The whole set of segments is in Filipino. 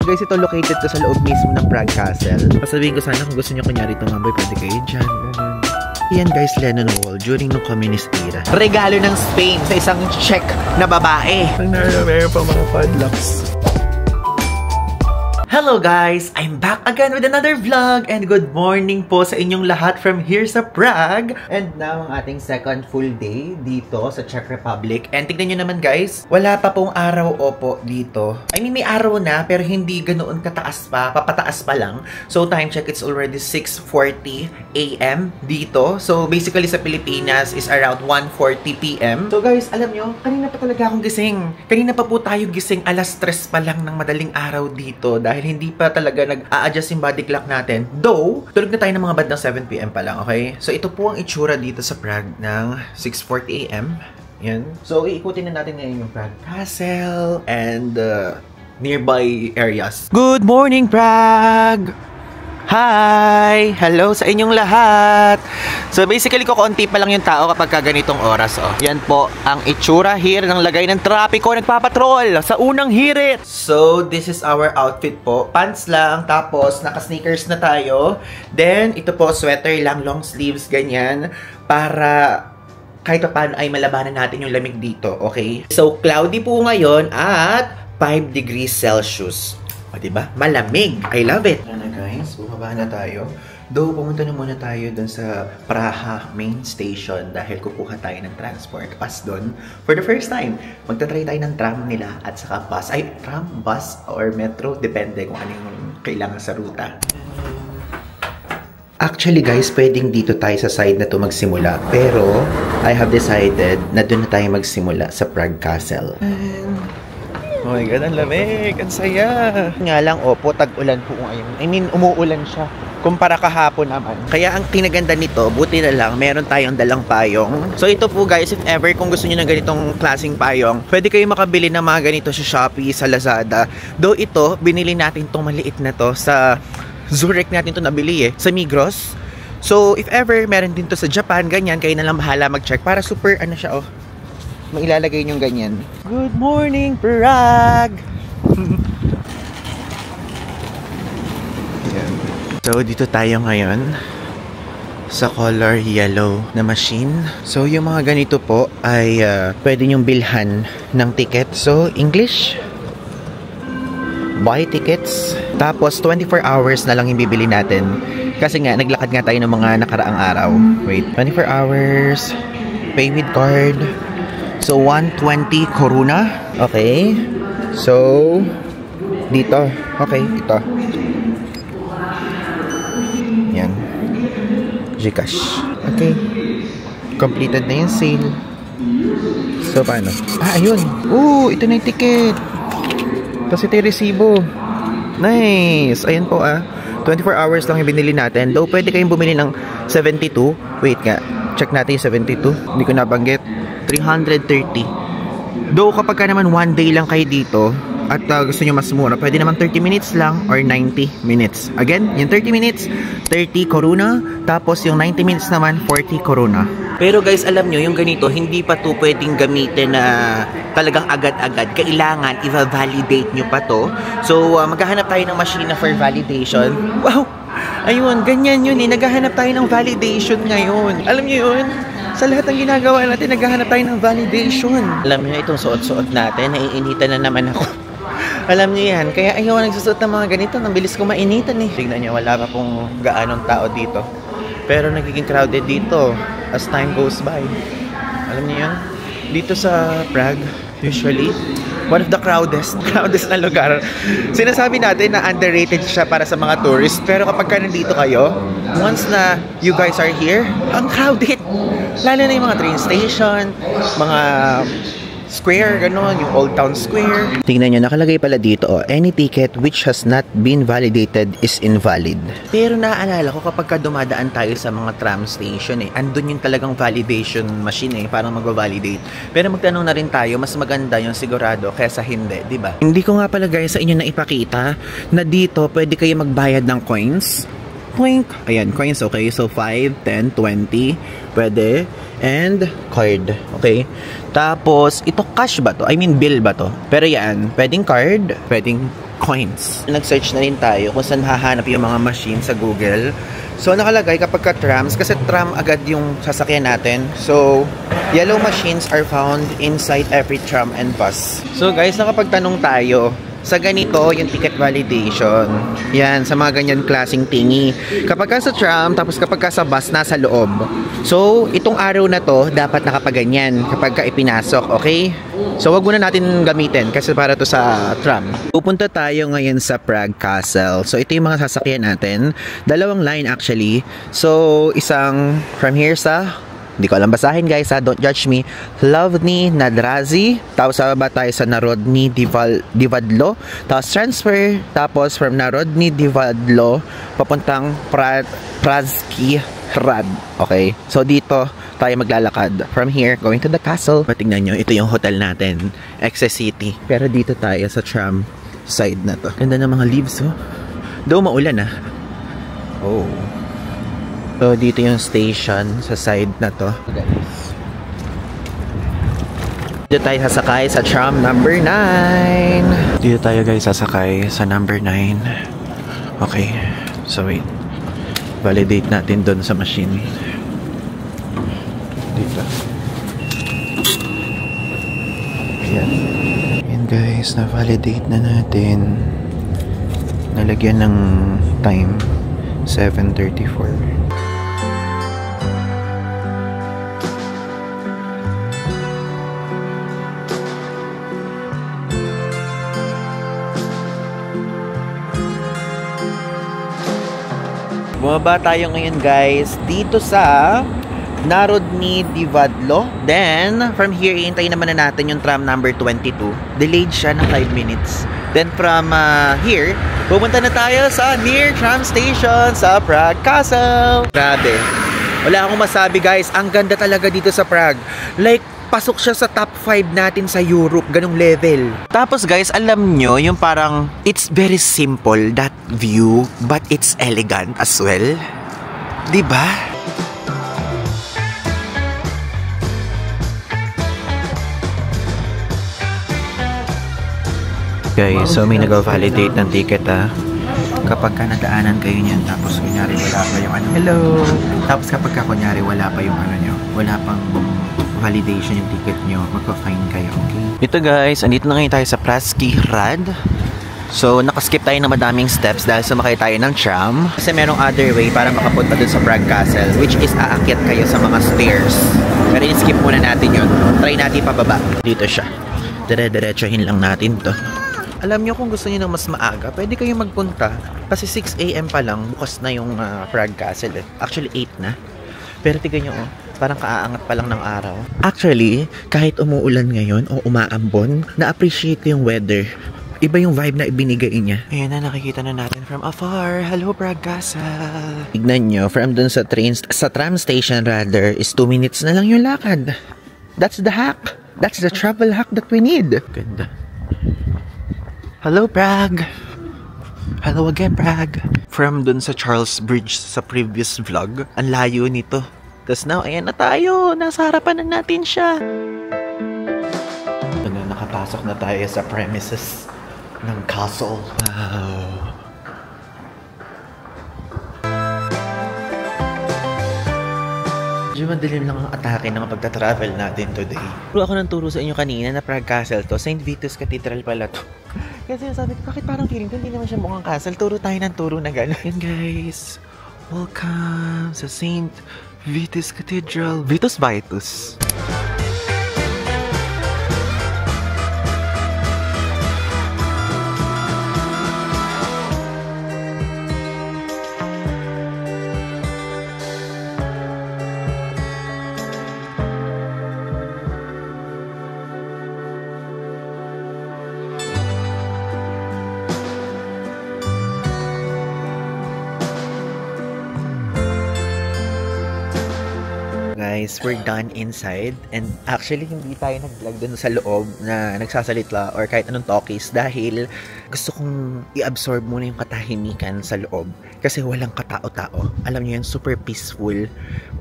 guys, ito located to sa loob mismo ng Prague Castle. Pasabihin ko sana kung gusto nyo kunyari tumambay, pwede kayo dyan. Yan guys, Lennon Wall during ng communist era. Regalo ng Spain sa isang Czech na babae. Meron pa mga padlocks. Hello guys! I'm back again with another vlog and good morning po sa inyong lahat from here sa Prague. And now, ang ating second full day dito sa Czech Republic. And tignan nyo naman guys, wala pa pong araw opo dito. I mean, may araw na pero hindi ganoon kataas pa, papataas pa lang. So time check, it's already 6:40 AM dito. So basically sa Pilipinas is around 1:40 PM. So guys, alam nyo, kanina pa talaga akong gising. Kanina pa po tayo gising, alas 3 pa lang ng madaling araw dito dahil hindi pa talaga nag-a-adjust yung body clock natin. Though, tulog na tayo ng mga bandang 7 PM pa lang, okay? So, ito po ang itsura dito sa Prague ng 6:40 AM. Yan. So, iikutin na natin ngayon yung Prague Castle and nearby areas. Good morning, Prague! Hi! Hello sa inyong lahat! So basically, kukunti pa lang yung tao kapag ganitong oras. Oh. Yan po ang itsura here ng lagay ng trapiko nagpapatrol sa unang hirit. So this is our outfit po. Pants lang, tapos naka-sneakers na tayo. Then ito po, sweater lang, long sleeves, ganyan. Para kahit pa paano ay malabanan natin yung lamig dito, okay? So cloudy po ngayon at 5 degrees Celsius. O, diba? Malamig. I love it. Ano guys, bumaba na tayo. Though, pumunta na muna tayo dun sa Praha main station dahil kukuha tayo ng transport pass dun. For the first time, magta-try tayo ng tram nila at saka bus. Ay, tram, bus, or metro. Depende kung ano yung kailangan sa ruta. Actually guys, pwedeng dito tayo sa side na to magsimula. Pero, I have decided na dun na tayo magsimula sa Prague Castle. Oh my God, ang lamig, ang saya. Nga lang, opo, tag-ulan po ngayon. I mean, umuulan siya. Kumpara kahapon naman. Kaya ang kinaganda nito, buti na lang, meron tayong dalang payong. So ito po guys, if ever kung gusto niyo ng ganitong klaseng payong, pwede kayo makabili ng mga ganito sa Shopee, sa Lazada. Though ito, binili natin tong maliit na to sa Zurich natin to nabili sa Migros. So if ever meron din to sa Japan, ganyan, kayo na lang bahala mag-check para super, ano siya, mailalagay nyo ganyan. Good morning, Prague! So, dito tayo ngayon sa color yellow na machine. So, yung mga ganito po ay pwede nyong bilhan ng ticket. So, English, buy tickets. Tapos, 24 hours na lang yung bibili natin. Kasi nga, naglakad nga tayo ng mga nakaraang araw. Wait, 24 hours, pay with card. So, 120 koruna. Okay. So, dito. Okay, ito. Yan. Gcash. Okay. Completed na yung sale. So, paano? Ah, ayun. Ito na yung ticket. Tapos ito yung resibo. Nice. Ayan po 24 hours lang yung binili natin. Though, pwede kayong bumili ng 72. Wait nga. Check natin yung 72. Hindi ko nabanggit. 330. Though kapag ka naman one day lang kayo dito at gusto nyo mas mura, pwede naman 30 minutes lang or 90 minutes. Again, yung 30 minutes, 30 koruna. Tapos yung 90 minutes naman, 40 koruna. Pero guys, alam nyo, yung ganito, hindi pa to pwedeng gamitin na talagang agad-agad. Kailangan i-validate nyo pa to. So, maghahanap tayo ng machine for validation. Wow! Ayun, ganyan yun naghahanap tayo ng validation ngayon. Alam nyo yun? Sa lahat ng ginagawa natin, naghahanap tayo ng validation. Alam niyo, itong suot-suot natin, naiinitan na naman ako. Alam niyo yan, kaya ayaw nagsusuot ng mga ganito, nang bilis ko mainitan eh. Tignan niyo, wala pa pong gaanong tao dito. Pero nagiging crowded dito as time goes by. Alam niyo yan? Dito sa Prague, usually, one of the crowdest na lugar. Sinasabi natin na underrated siya para sa mga tourists. Pero kapag ka nandito kayo, once na you guys are here, ang crowded. Lalo na yung mga train station, mga square, gano'n, yung Old Town Square. Tingnan nyo, nakalagay pala dito, any ticket which has not been validated is invalid. Pero naaalala ko kapag dumadaan tayo sa mga tram station andun yung talagang validation machine parang mag-validate. Pero magtanong na rin tayo, mas maganda yung sigurado kaysa hindi, di ba? Hindi ko nga pala guys sa inyo na ipakita na dito pwede kayo magbayad ng coins. Poink. Ayan, coins, okay. So, 5, 10, 20. Pwede. And card. Okay. Tapos, ito cash ba to? I mean, bill ba to? Pero yan, pwedeng card, pwedeng coins. Nag-search na rin tayo kung saan hahanap yung mga machine sa Google. So, nakalagay kapag ka-trams, kasi tram agad yung sasakyan natin. So, yellow machines are found inside every tram and bus. So, guys, nakapagtanong tayo sa ganito, yung ticket validation. Yan, sa mga ganyan klaseng tingi. Kapag ka sa tram, tapos kapag ka sa bus, nasa loob. So, itong araw na to, dapat nakapaganyan kapag ka ipinasok, okay? So, wag muna natin gamitin kasi para to sa tram. Pupunta tayo ngayon sa Prague Castle. So, ito yung mga sasakyan natin. Dalawang line actually. So, isang from here sa... Hindi ko alam basahin guys ha, don't judge me. Hlavní nádraží, tapos sa baba tayo sa Národní divadlo, tapos transfer, tapos from Národní divadlo papuntang Pražský hrad. Okay, so dito tayo maglalakad. From here, going to the castle. Patingnan nyo, ito yung hotel natin, Excess City. Pero dito tayo sa tram side na to. Ganda ng mga leaves oh. Daw maulan ah. Oh. So, dito yung station sa side na to. Dito tayo sasakay sa tram number 9. Dito tayo guys sasakay sa number 9. Okay. So, wait. Validate natin doon sa machine. Dito. Ayan. Ayan guys, na-validate na natin. Nalagyan ng time. 7:34. Bumaba tayo ngayon guys dito sa Národní divadlo. Then from here, iintayin naman na natin yung tram number 22. Delayed siya ng 5 minutes. Then from here, pupunta na tayo sa near tram station sa Prague Castle. Grabe. Wala akong masabi guys. Ang ganda talaga dito sa Prague. Like, pasok siya sa top 5 natin sa Europe. Ganong level. Tapos guys, alam nyo, yung parang, it's very simple, that view, but it's elegant as well. Diba? Guys, so may nag-validate ng ticket kapag ka nadaanan kayo niyan, tapos kunyari wala pa yung ano, hello, tapos kapag ka kunyari wala pa yung ano nyo, wala pang validation yung ticket nyo, magpa-fine kayo, okay? Ito guys, andito na ngayon tayo sa Pražský hrad. So, nakaskip tayo ng madaming steps dahil sumakay tayo ng tram. Kasi merong other way para makapunta dun sa Prague Castle, which is aakyat kayo sa mga stairs. Pero in-skip muna natin yun. Try natin pababa. Dito siya. Dire-diretsohin lang natin to. Alam nyo kung gusto niyo ng mas maaga, pwede kayong magpunta. Kasi 6 AM pa lang, bukas na yung Prague Castle eh. Actually, 8 na. Pero tignan nyo, oh, parang kaaangat pa lang ng araw. Actually, kahit umuulan ngayon o umaambon, na-appreciate ko yung weather. Iba yung vibe na ibinigay niya. Ayan na, nakikita na natin from afar. Hello, Prague Castle. Tignan nyo, from dun sa tram station rather, is 2 minutes na lang yung lakad. That's the hack. That's the travel hack that we need. Ganda. Hello, Prague. Hello again, Prague. From dun sa Charles Bridge sa previous vlog, ang layo nito. Tapos now, ayan na tayo. Nasa harapan na natin siya. Ano, nakapasok na tayo sa premises ng castle. Wow. Medyo madilim lang ang atake ng pagta-travel natin today. Turo ako ng turo sa inyo kanina na Prague Castle to. St. Vitus Cathedral pala to. Kasi sabi ko, bakit parang feeling ko hindi naman siya mukhang castle? Turo tayo ng turo na gano'n. Yan guys, welcome sa St. Vitus Cathedral. Vitus Vitus. guys, we're done inside. And actually, hindi tayo nag-vlog dun sa loob na nagsasalita or kahit anong talkies dahil gusto kong i-absorb muna yung katahimikan sa loob. Kasi walang katao-tao. Alam niyo yun, super peaceful.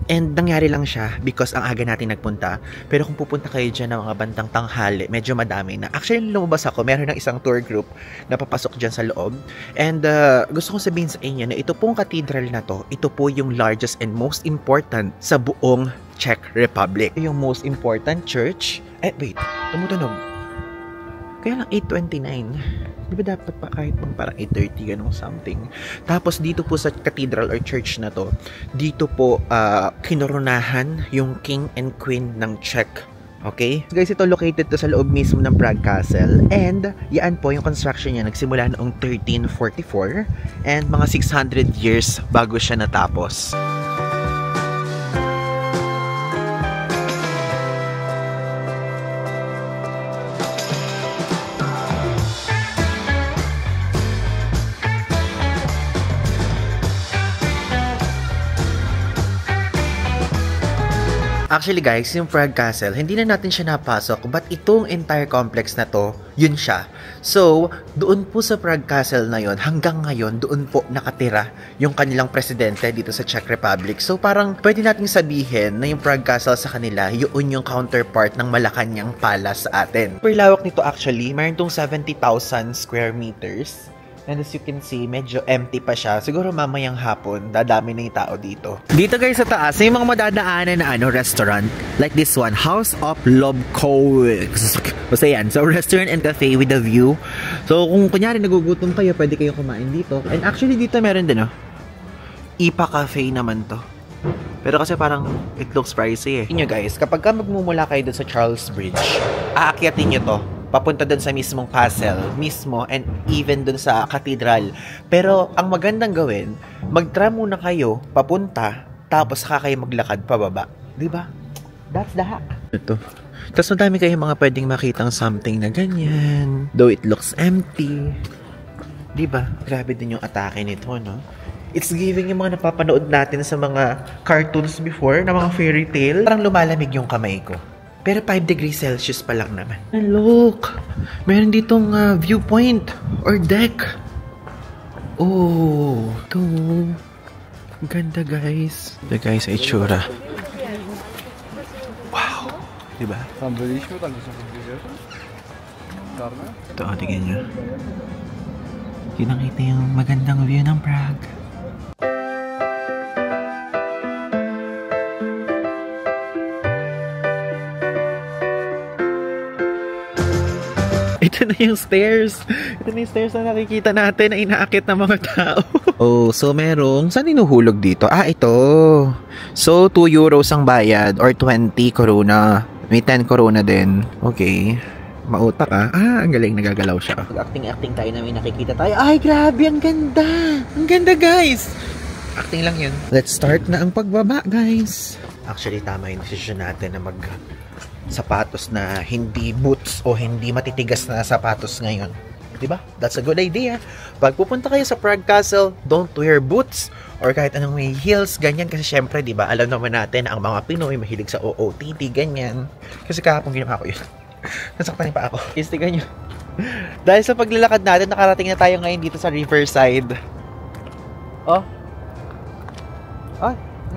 And nangyari lang siya because ang aga natin nagpunta. Pero kung pupunta kayo dyan ng mga bandang tanghali, medyo madami na. Actually, lumabas ako, meron ng isang tour group na papasok dyan sa loob. And gusto kong sabihin sa inyo na ito pong cathedral na to, ito po yung largest and most important sa buong Czech Republic. Yung most important church. Wait, tumutunog. Kaya lang 8:29. Di ba dapat pa kahit parang 8:30 ganun something. Tapos dito po sa cathedral or church na to, dito po kinoronahan yung king and queen ng Czech. Okay? Guys, ito located to sa loob mismo ng Prague Castle. And yan po yung construction niya nagsimula noong 1344 and mga 600 years bago siya natapos. Actually guys, yung Prague Castle, hindi na natin siya napasok, but itong entire complex na to, yun siya. So, doon po sa Prague Castle na yun, hanggang ngayon, doon po nakatira yung kanilang presidente dito sa Czech Republic. So, parang pwede nating sabihin na yung Prague Castle sa kanila, yun yung counterpart ng Malacanang Palace sa atin. Per lawak nito actually, mayroon tong 70,000 square meters. And as you can see, medyo empty pa siya. Siguro mamayang hapon, dadami na yung tao dito. Dito guys sa taas, may mga madadaanan na restaurant. Like this one, House of Lobkowicz. Basta yan. So, restaurant and cafe with a view. So, kung kunyari nagugutom kayo, pwede kayo kumain dito. And actually, dito meron din, IPA Cafe naman to. Pero kasi parang it looks pricey eh. Inyo guys, kapag ka magmumula kayo dun sa Charles Bridge, aakyatin nyo to. Papunta dun sa mismong castle, mismo, and even dun sa cathedral. Pero, ang magandang gawin, mag-tram muna kayo, papunta, tapos saka kayo maglakad pababa. Diba? That's the hack. Ito. Tapos madami kayong mga pwedeng makitang something na ganyan. Though it looks empty. Diba? Grabe din yung atake nito, no? It's giving yung mga napapanood natin sa mga cartoons before, na mga fairy tale. Parang lumalamig yung kamay ko. Pero 5 degrees Celsius pa lang naman. And look! Meron ditong viewpoint or deck. Oh! Ito. Ganda guys. The guys ay itsura. Wow! Diba? Ito, tingnan nyo. Kinakita yung magandang view ng Prague. Ito na yung stairs. Ito na yung stairs na nakikita natin na inaakit ng mga tao. Oh, so merong... Saan inuhulog dito? Ito. So, 2 euros ang bayad or 20 korona. May 10 korona din. Okay. Mautak ang galing, nagagalaw siya. Mag-acting-acting tayo na may nakikita tayo. Ay, grabe, ang ganda. Ang ganda, guys. Acting lang yun. Let's start na ang pagbaba, guys. Actually, tama yung decision natin na sapatos na hindi boots o hindi matitigas na sapatos ngayon. Diba? That's a good idea. Pag pupunta kayo sa Prague Castle, don't wear boots or kahit anong may heels, ganyan. Kasi syempre, diba, alam naman natin ang mga Pinoy mahilig sa OOTD, ganyan. Kasi kahapon ginawa ko yun. Nasaktan pa ako. Istigan nyo. Dahil sa paglalakad natin, nakarating na tayo ngayon dito sa Riverside. Oh.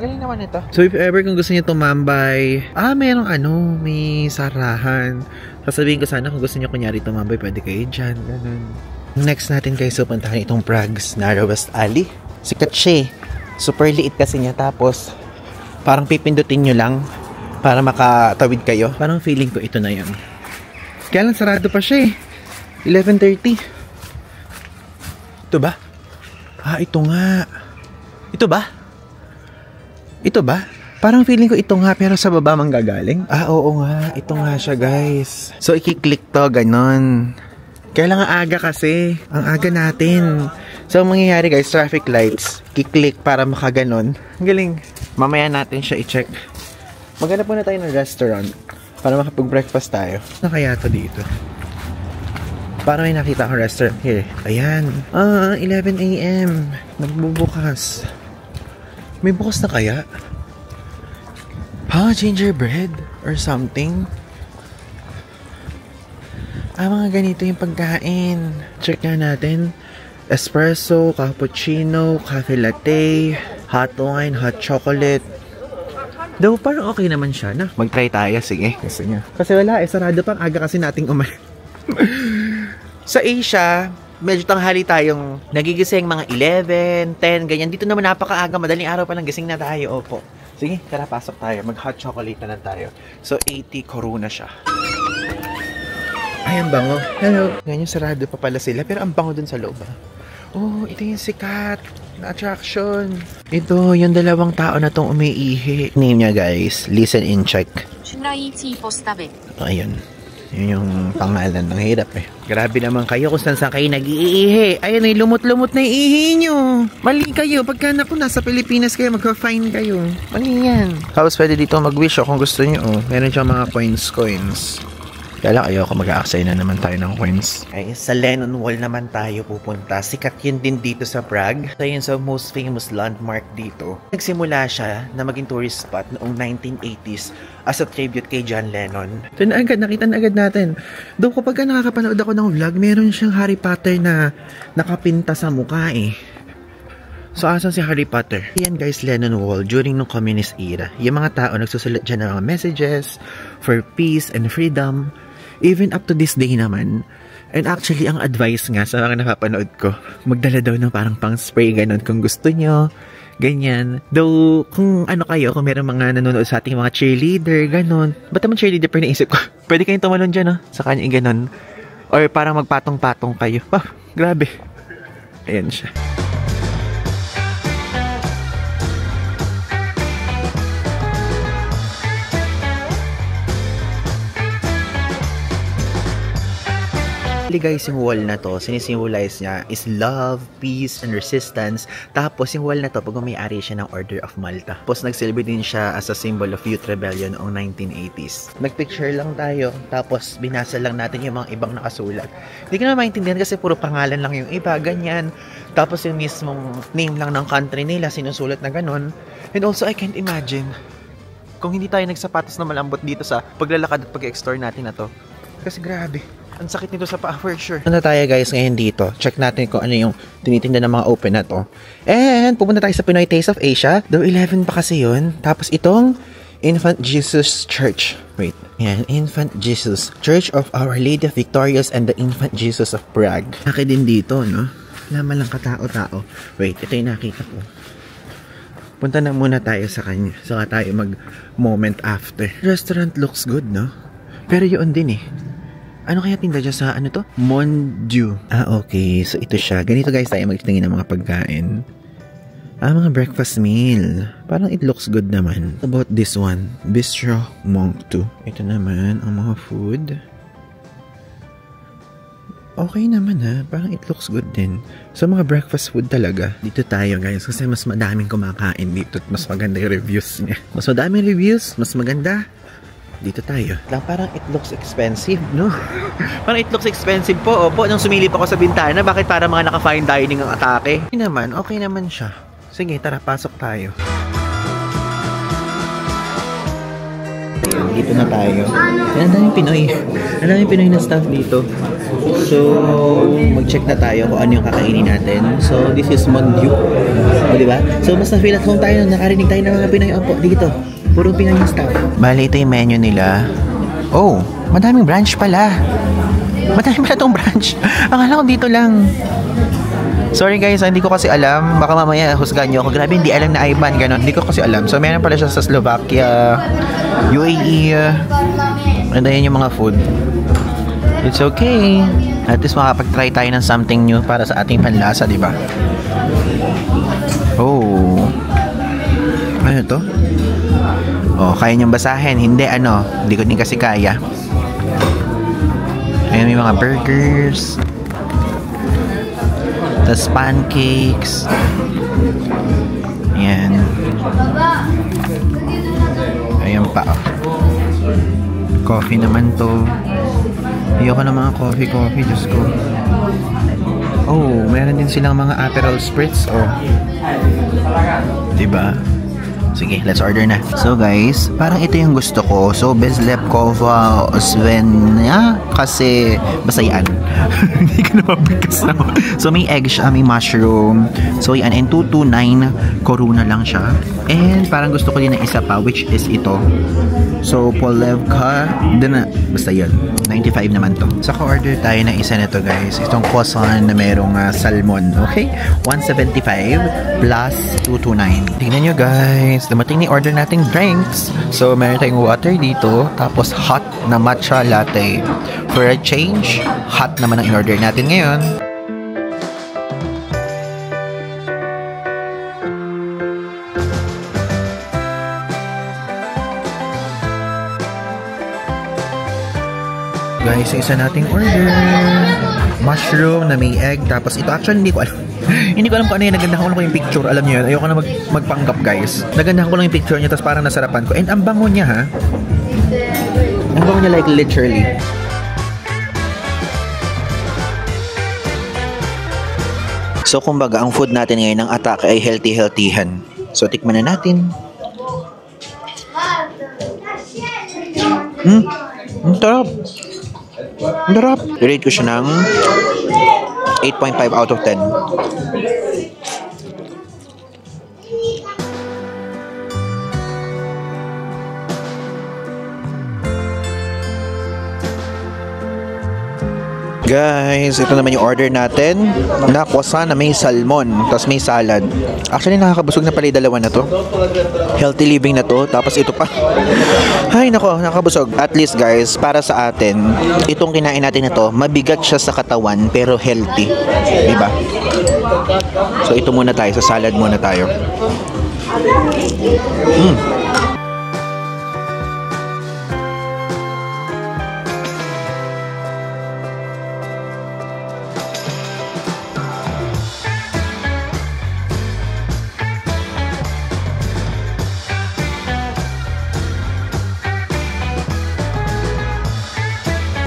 Galing naman ito. So if ever kung gusto niyo tumambay, merong may sarahan. Sasabihin ko sana kung gusto niyo kunyari tumambay, pwede kayo dyan. Ganun. Next natin guys, puntahan itong Prague's narrowest alley. Sikat siya eh. Super liit kasi niya. Tapos, parang pipindutin nyo lang para makatawid kayo. Parang feeling ko ito na yun. Kaya lang sarado pa siya eh. 11:30. Ito ba? Ito nga. Ito ba? Ito ba? Parang feeling ko ito nga pero sa baba manggagaling. Oo nga. Ito nga siya guys. So i-click to, ganon. Kailangan aga kasi. Ang aga natin. So ang mangyayari guys, traffic lights. I-click para makaganon. Ang galing. Mamaya natin siya i-check. Maghanap muna tayo ng restaurant para makapag-breakfast tayo. Ano kaya to dito? Parang may nakita akong restaurant here. Ayan. 11 AM. Nagbubukas. May bukas na kaya? Gingerbread or something. Mga ganito yung pagkain. Check nga natin. Espresso, cappuccino, cafe latte, hot wine, hot chocolate. Daw parang okay naman siya na. Mag-try tayo, sige. Kasi wala, sarado pang aga kasi nating Sa Asia, medyo tanghali tayong nagigising mga 11, 10, ganyan. Dito naman napakaaga, madaling araw pa lang gising na tayo. Opo. Sige, tara pasok tayo. Mag-hot chocolate na lang tayo. So, 80 koruna siya. Ay, ang bango. Hello. Ganyan, sarado pa pala sila. Pero ang bango dun sa loob. Oh, ito yung sikat na attraction. Ito, yung dalawang tao na tong umiihi. Name niya, guys. Listen in, check. Ayun. Yun yung pangalan. Ang hirap eh. Grabe naman kayo kung saan kayo nag-iihi. Ayun ay lumot-lumot na iihi nyo. Mali kayo. Pagka nasa Pilipinas kayo, magka-fine kayo. Mali yan. Tapos pwede dito mag-wish kung gusto nyo. Oh. Meron siyang mga coins. Kaya lang ayoko mag-aaksay na naman tayo ng coins. Ay, sa Lennon Wall naman tayo pupunta. Sikat yun din dito sa Prague. Ito yun sa most famous landmark dito. Nagsimula siya na maging tourist spot noong 1980s as a tribute kay John Lennon. Ito na agad, nakita na agad natin. Doon kapag nakakapanood ako ng vlog, meron siyang Harry Potter na nakapinta sa mukha eh. So, asan si Harry Potter? Yan guys, Lennon Wall during ng communist era. Yung mga tao nagsusulat dyan ng mga messages for peace and freedom. Even up to this day naman. And actually, ang advice nga sa mga nakapanood ko, magdala daw ng parang pang spray ganon kung gusto nyo. Ganyan. Though, kung ano kayo, kung meron mga nanonood sa ating mga cheerleader, ganon. Ba't naman cheerleader pa naisip ko? Pwede kayong tumalon dyan, no? Sa kanya ganon. Or parang magpatong-patong kayo. Grabe. Ayan siya. Guys, yung wall na to, sinisimbolize niya is love, peace, and resistance. Tapos yung wall na to, pag may-ari siya ng Order of Malta. Tapos nagsilbi din siya as a symbol of youth rebellion noong 1980s. Nagpicture lang tayo, tapos binasa lang natin yung mga ibang nakasulat. Hindi ko na maintindihan kasi puro pangalan lang yung iba, ganyan. Tapos yung mismong name lang ng country nila, sinusulat na ganun. And also, I can't imagine kung hindi tayo nagsapatos na malambot dito sa paglalakad at pag-explore natin na to. Kasi grabe. Ang sakit nito sa paa for sure. Ano tayo guys ngayon dito? Check natin kung ano yung tinitinda ng mga open na to. And pupunta tayo sa Pinoy Taste of Asia. Though 11 pa kasi yun. Tapos itong Infant Jesus Church. Wait. Yan. Infant Jesus. Church of Our Lady of Victorious and the Infant Jesus of Prague. Laki din dito, no? Laman lang katao-tao. Wait. Ito yung nakita ko. Punta na muna tayo sa kanya. Saka tayo mag-moment after. Restaurant looks good, no? Pero yun din eh. Ano kaya tinda dyan sa ano to? Mon Dieu. Okay. So, ito siya. Ganito guys tayo magtitingin ng mga pagkain. Mga breakfast meal. Parang it looks good naman. About this one. Bistro Monk 2. Ito naman, ang mga food. Okay naman ha. Parang it looks good din. So, mga breakfast food talaga. Dito tayo guys. Kasi mas madaming kumakain dito. At mas maganda yung reviews niya. Mas madaming reviews. Mas maganda. Dito tayo. Lang parang it looks expensive, no? Parang it looks expensive po. Opo, nung sumilip ako sa bintana, bakit para mga naka-fine dining ang atake? Okay naman siya. Sige, tara, pasok tayo. Dito na tayo. Ang daming Pinoy. Ang daming Pinoy na staff dito. So, mag-check na tayo kung ano yung kakainin natin. So, this is Mon Dieu. O, diba? So, mas na-feel at home tayo. Nakarinig tayo ng mga Pinoy. Opo, dito. Puro Pinoy yung staff. Bali, ito yung menu nila. Oh, madaming branch pala. Madaming pala itong branch. Akala ko dito lang. Sorry guys, hindi ko kasi alam. Baka mamaya husgan nyo ako. Grabe, hindi alam na IBAN, gano'n. Hindi ko kasi alam. So, meron pala siya sa Slovakia, UAE. And then yung mga food. It's okay. At least makapag-try tayo ng something new para sa ating panlasa, di ba? Oh. Ano to? Oh, kaya niyong basahin. Hindi, ano. Hindi ko din kasi kaya. Ayan, may mga burgers. Tapos pancakes. Ayan. Ayan pa. Coffee naman to. Ayoko ng mga coffee. Diyos ko. Oh, meron din silang mga Aperol Spritz. Oh. Diba? Sige, let's order na. So guys, parang ito yung gusto ko. So, Bezlepkova Osvenya kasi basta yan. Hindi ko na mabigkas na. So, may egg siya, may mushroom. So, yan. And 229 koruna lang siya. And parang gusto ko din ng isa pa, which is ito. So, Polevka. Basta yun. 95 naman to. So, order tayo ng isa nito guys. Itong croissant na merong salmon. Okay? 175 plus 229. Tingnan nyo guys. Dumating ni order nating drinks. So, meron tayong water dito. Tapos, hot na matcha latte. For a change, hot naman ang in-order natin ngayon. Guys, isa nating order. Mushroom na may egg. Tapos ito actually hindi ko alam. Hindi ko alam kung ano yun. Nagandahan ko lang yung picture. Alam niyo yun. Ayoko na magpanggap guys. Nagandahan ko lang yung picture niya. Tapos parang nasarapan ko. And ang bango niya ha. Ang bango niya like literally. So kumbaga ang food natin ngayon ng Atake ay healthy-healthyhan. So tikman na natin. Ang sarap. Ang sarap. I-rate ko siya ng 8.5 out of 10. Guys, ito naman yung order natin na croissant na may salmon tapos may salad. Actually, nakakabusog na pala yung dalawa na to. Healthy living na to. Tapos ito pa. Ay, nako, nakakabusog. At least guys, para sa atin, itong kinain natin na to, mabigat siya sa katawan pero healthy. Diba? So, ito muna tayo. Sa salad muna tayo.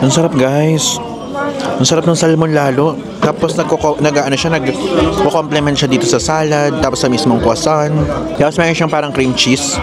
Ang sarap guys. Ang sarap ng salmon lalo. Tapos nagko-complement siya dito sa salad, tapos sa mismong croissant. Tapos mayroon siyang parang cream cheese.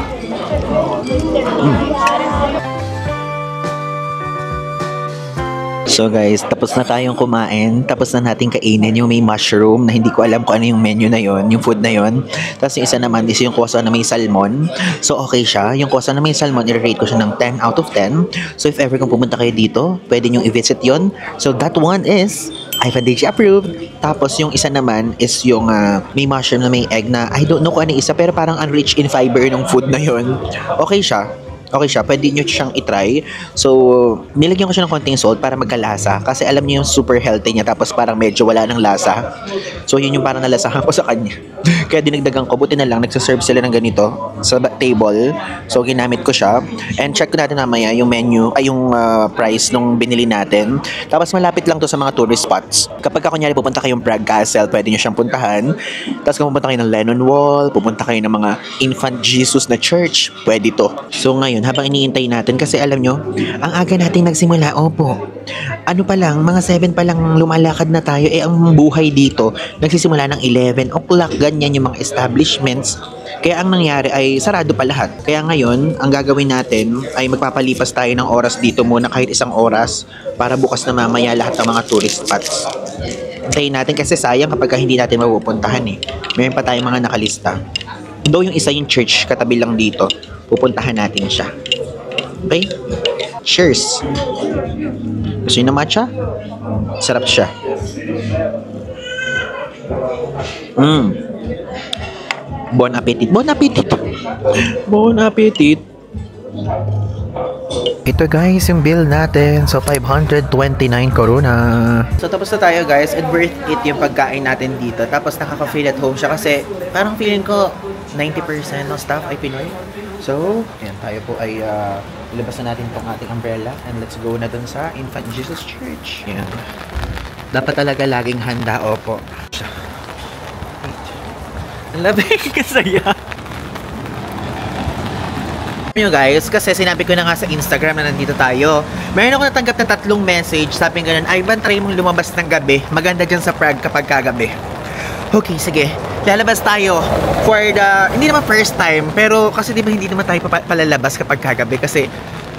So guys, tapos na tayong kumain. Tapos na natin kainin yung may mushroom na hindi ko alam kung ano yung menu na yon, yung food na yon. Tapos yung isa naman is yung croissant na may salmon. So okay siya. Yung croissant na may salmon, i-rate ko siya ng 10 out of 10. So if ever kung pumunta kayo dito, pwede nyo i-visit yon. So that one is Ivan DJ approved. Tapos yung isa naman is yung may mushroom na may egg na I don't know kung ano yung isa pero parang unrich in fiber ng food na yon. Okay siya. Okay siya, pwede nyo siyang itry. So, nilagyan ko siya ng konting salt para magkalasa. Kasi alam niyo yung super healthy niya, tapos parang medyo wala ng lasa. So, yun yung parang nalasahan ko sa kanya. Kaya dinagdagan ko, buti na lang, nagsaserve sila ng ganito sa table. So, ginamit ko siya. And check ko natin namaya yung menu, ay yung price nung binili natin. Tapos malapit lang to sa mga tourist spots. Kapag kunyari pupunta kayong Prague Castle, pwede nyo siyang puntahan. Tapos kung pupunta kayo ng Lennon Wall, pupunta kayo ng mga Infant Jesus na church, pwede to. So, ngayon, habang iniintay natin kasi alam nyo, ang aga nating nagsimula, opo. Ano pa lang, mga 7 pa lang lumalakad na tayo, ang buhay dito, nagsisimula ng 11 o'clock, ganyan yung mga establishments. Kaya ang nangyari ay sarado pa lahat. Kaya ngayon, ang gagawin natin ay magpapalipas tayo ng oras dito muna kahit isang oras para bukas na mamaya lahat ng mga tourist spots. Hintayin natin kasi sayang kapag hindi natin mapupuntahan eh. Mayroon pa tayong mga nakalista. Though yung isa yung church, katabi lang dito. Pupuntahan natin siya. Okay? Cheers! Gusto nyo na matcha? Sarap siya. Bon appetit! Bon appetit! Bon appetit! Ito guys, yung bill natin. So, 529 koruna. So, tapos na tayo guys. And worth it yung pagkain natin dito. Tapos, nakaka-feel at home siya kasi parang feeling ko 90% ng staff ay Pinoy. So, ayan, tayo po ay ilabas na natin itong ating umbrella and let's go na dun sa Infant Jesus Church. Ayan. Dapat talaga laging handa, opo. Ang labig, kasaya. Nyo guys, kasi sinabi ko na nga sa Instagram na nandito tayo. Meron ako natanggap na 3 message. Sabi nga nun, Ivan, try mong lumabas ng gabi. Maganda dyan sa Prague kapag kagabi. Okay, sige. Lalabas tayo for the, hindi naman first time, pero kasi di ba hindi naman tayo palalabas kapag kagabi kasi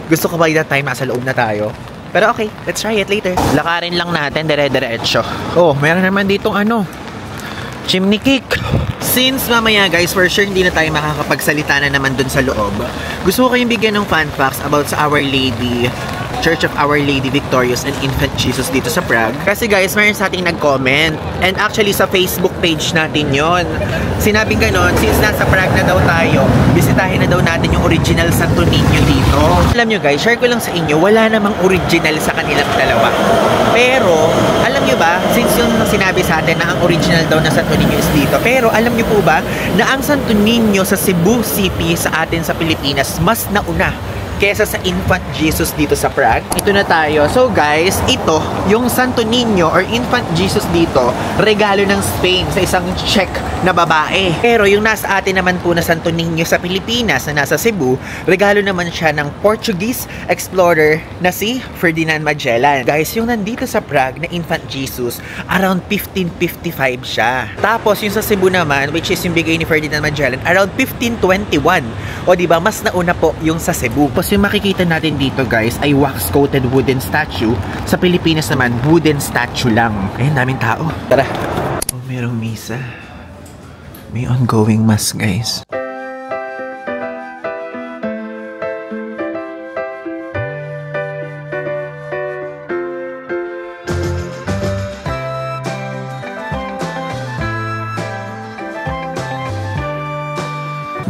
gusto ko by that time nasa loob na tayo. Pero okay, let's try it later. Lakarin lang natin, dire-diretso. Oh, meron naman ditong ano, chimney cake. Since mamaya guys, for sure hindi na tayo makakapagsalita na naman dun sa loob, gusto ko kayong bigyan ng fun facts about sa Our Lady, Church of Our Lady Victorious and Infant Jesus dito sa Prague. Kasi guys, mayroon sa ating nag-comment. And actually sa Facebook page natin yon. Sinabing ganon, since nasa Prague na daw tayo, bisitahin na daw natin yung original Santo Niño dito. Alam nyo guys, share ko lang sa inyo, wala namang original sa kanilang dalawa. Pero, alam nyo ba, since yung sinabi sa atin na ang original daw na Santo Niño is dito, pero alam nyo po ba na ang Santo Niño sa Cebu City sa atin sa Pilipinas mas nauna kesa sa Infant Jesus dito sa Prague. Ito na tayo. So guys, ito, yung Santo Niño or Infant Jesus dito, regalo ng Spain sa isang Czech na babae. Pero yung nasa atin naman po na Santo Niño sa Pilipinas na nasa Cebu, regalo naman siya ng Portuguese explorer na si Ferdinand Magellan. Guys, yung nandito sa Prague na Infant Jesus, around 1555 siya. Tapos yung sa Cebu naman, which is yung bigay ni Ferdinand Magellan, around 1521. O diba, mas nauna po yung sa Cebu. Tapos yung makikita natin dito guys ay wax-coated wooden statue. Sa Pilipinas naman, wooden statue lang. Ayun, daming tao. Tara. Oh, merong misa. May ongoing mass guys.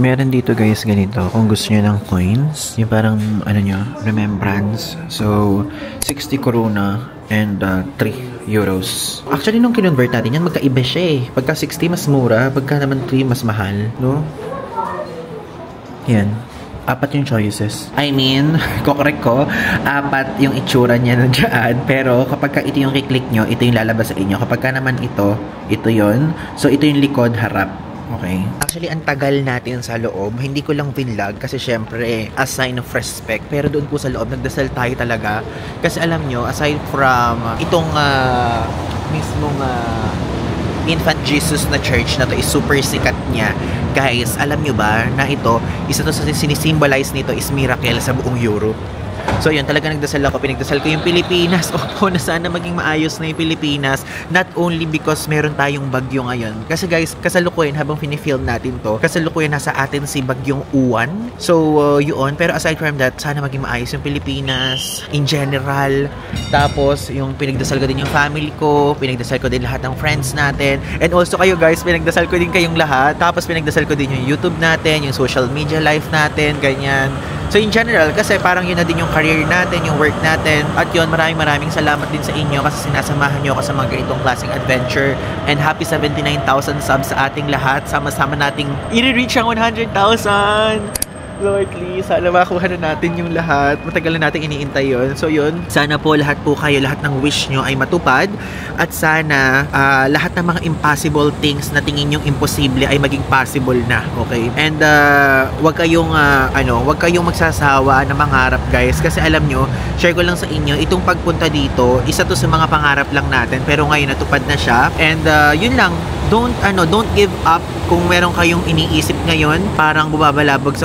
Meron dito guys ganito, kung gusto niyo ng coins, yung parang ano nyo, remembrance. So, 60 koruna and 3 euros. Actually, nung kinonvert natin yan, magkaiba siya eh. Pagka 60 mas mura, pagka naman 3 mas mahal, no? Yan. 4 yung choices. I mean, kukorek ko, 4 yung itsura niya na dyan. Pero kapag ka ito yung kiklik nyo, ito yung lalabas sa inyo. Kapag ka naman ito yon. So, ito yung likod, harap. Okay. Actually, ang tagal natin sa loob. Hindi ko lang vinlog kasi syempre, a sign of respect. Pero doon po sa loob, nagdasal tayo talaga. Kasi alam nyo, aside from itong mismong Infant Jesus na church na to is super sikat niya. Guys, alam nyo ba na ito, isa to sa sinisimbolize nito is miracle sa buong Europe. So yun, talaga nagdasal ako. Pinagdasal ko yung Pilipinas. Opo, na sana maging maayos na yung Pilipinas. Not only because meron tayong bagyo ngayon. Kasi guys, kasalukuyan habang pinifilm natin to, kasalukuyan nasa atin si bagyong Uwan. So yun, pero aside from that, sana maging maayos yung Pilipinas in general. Tapos yung pinagdasal ko din yung family ko, pinagdasal ko din lahat ng friends natin. And also kayo guys, pinagdasal ko din kayong lahat. Tapos pinagdasal ko din yung YouTube natin, yung social media life natin, ganyan. So in general, kasi parang yun na din yung career natin, yung work natin. At yun, maraming salamat din sa inyo kasi sinasamahan nyo ako sa mga ganitong klaseng adventure. And happy 79,000 subs sa ating lahat. Sama-sama nating i-reach ang 100,000! Lord, please, sana makuha na natin yung lahat. Matagal na natin iniintay yun. So yun, sana po lahat po kayo, lahat ng wish nyo ay matupad. At sana lahat ng mga impossible things na tingin yung imposible ay maging possible na. Okay? And wag kayong magsasawa na mangarap guys. Kasi alam nyo, share ko lang sa inyo, itong pagpunta dito, isa to sa mga pangarap lang natin. Pero ngayon natupad na siya. And yun lang, don't give up kung meron kayong iniisip ngayon, parang bumabagabag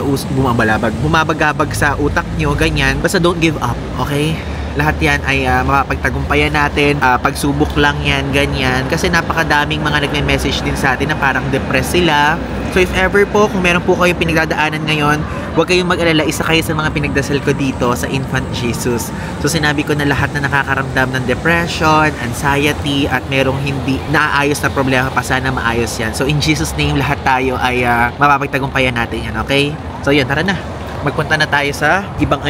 sa utak nyo, ganyan. Basta don't give up, okay? Lahat yan ay mapapagtagumpayan natin. Pagsubok lang yan, ganyan. Kasi napakadaming mga nagme-message din sa atin na parang depressed sila. So if ever po, kung meron po kayong pinagdadaanan ngayon, huwag kayong mag-alala, isa kayo sa mga pinagdasal ko dito sa Infant Jesus. So sinabi ko na lahat na nakakaramdam ng depression, anxiety, at merong hindi naaayos na problema pa, sana maayos yan. So in Jesus name, lahat tayo ay mapapagtagumpayan natin yan, okay? So yun, tara na. Magpunta na tayo sa ibang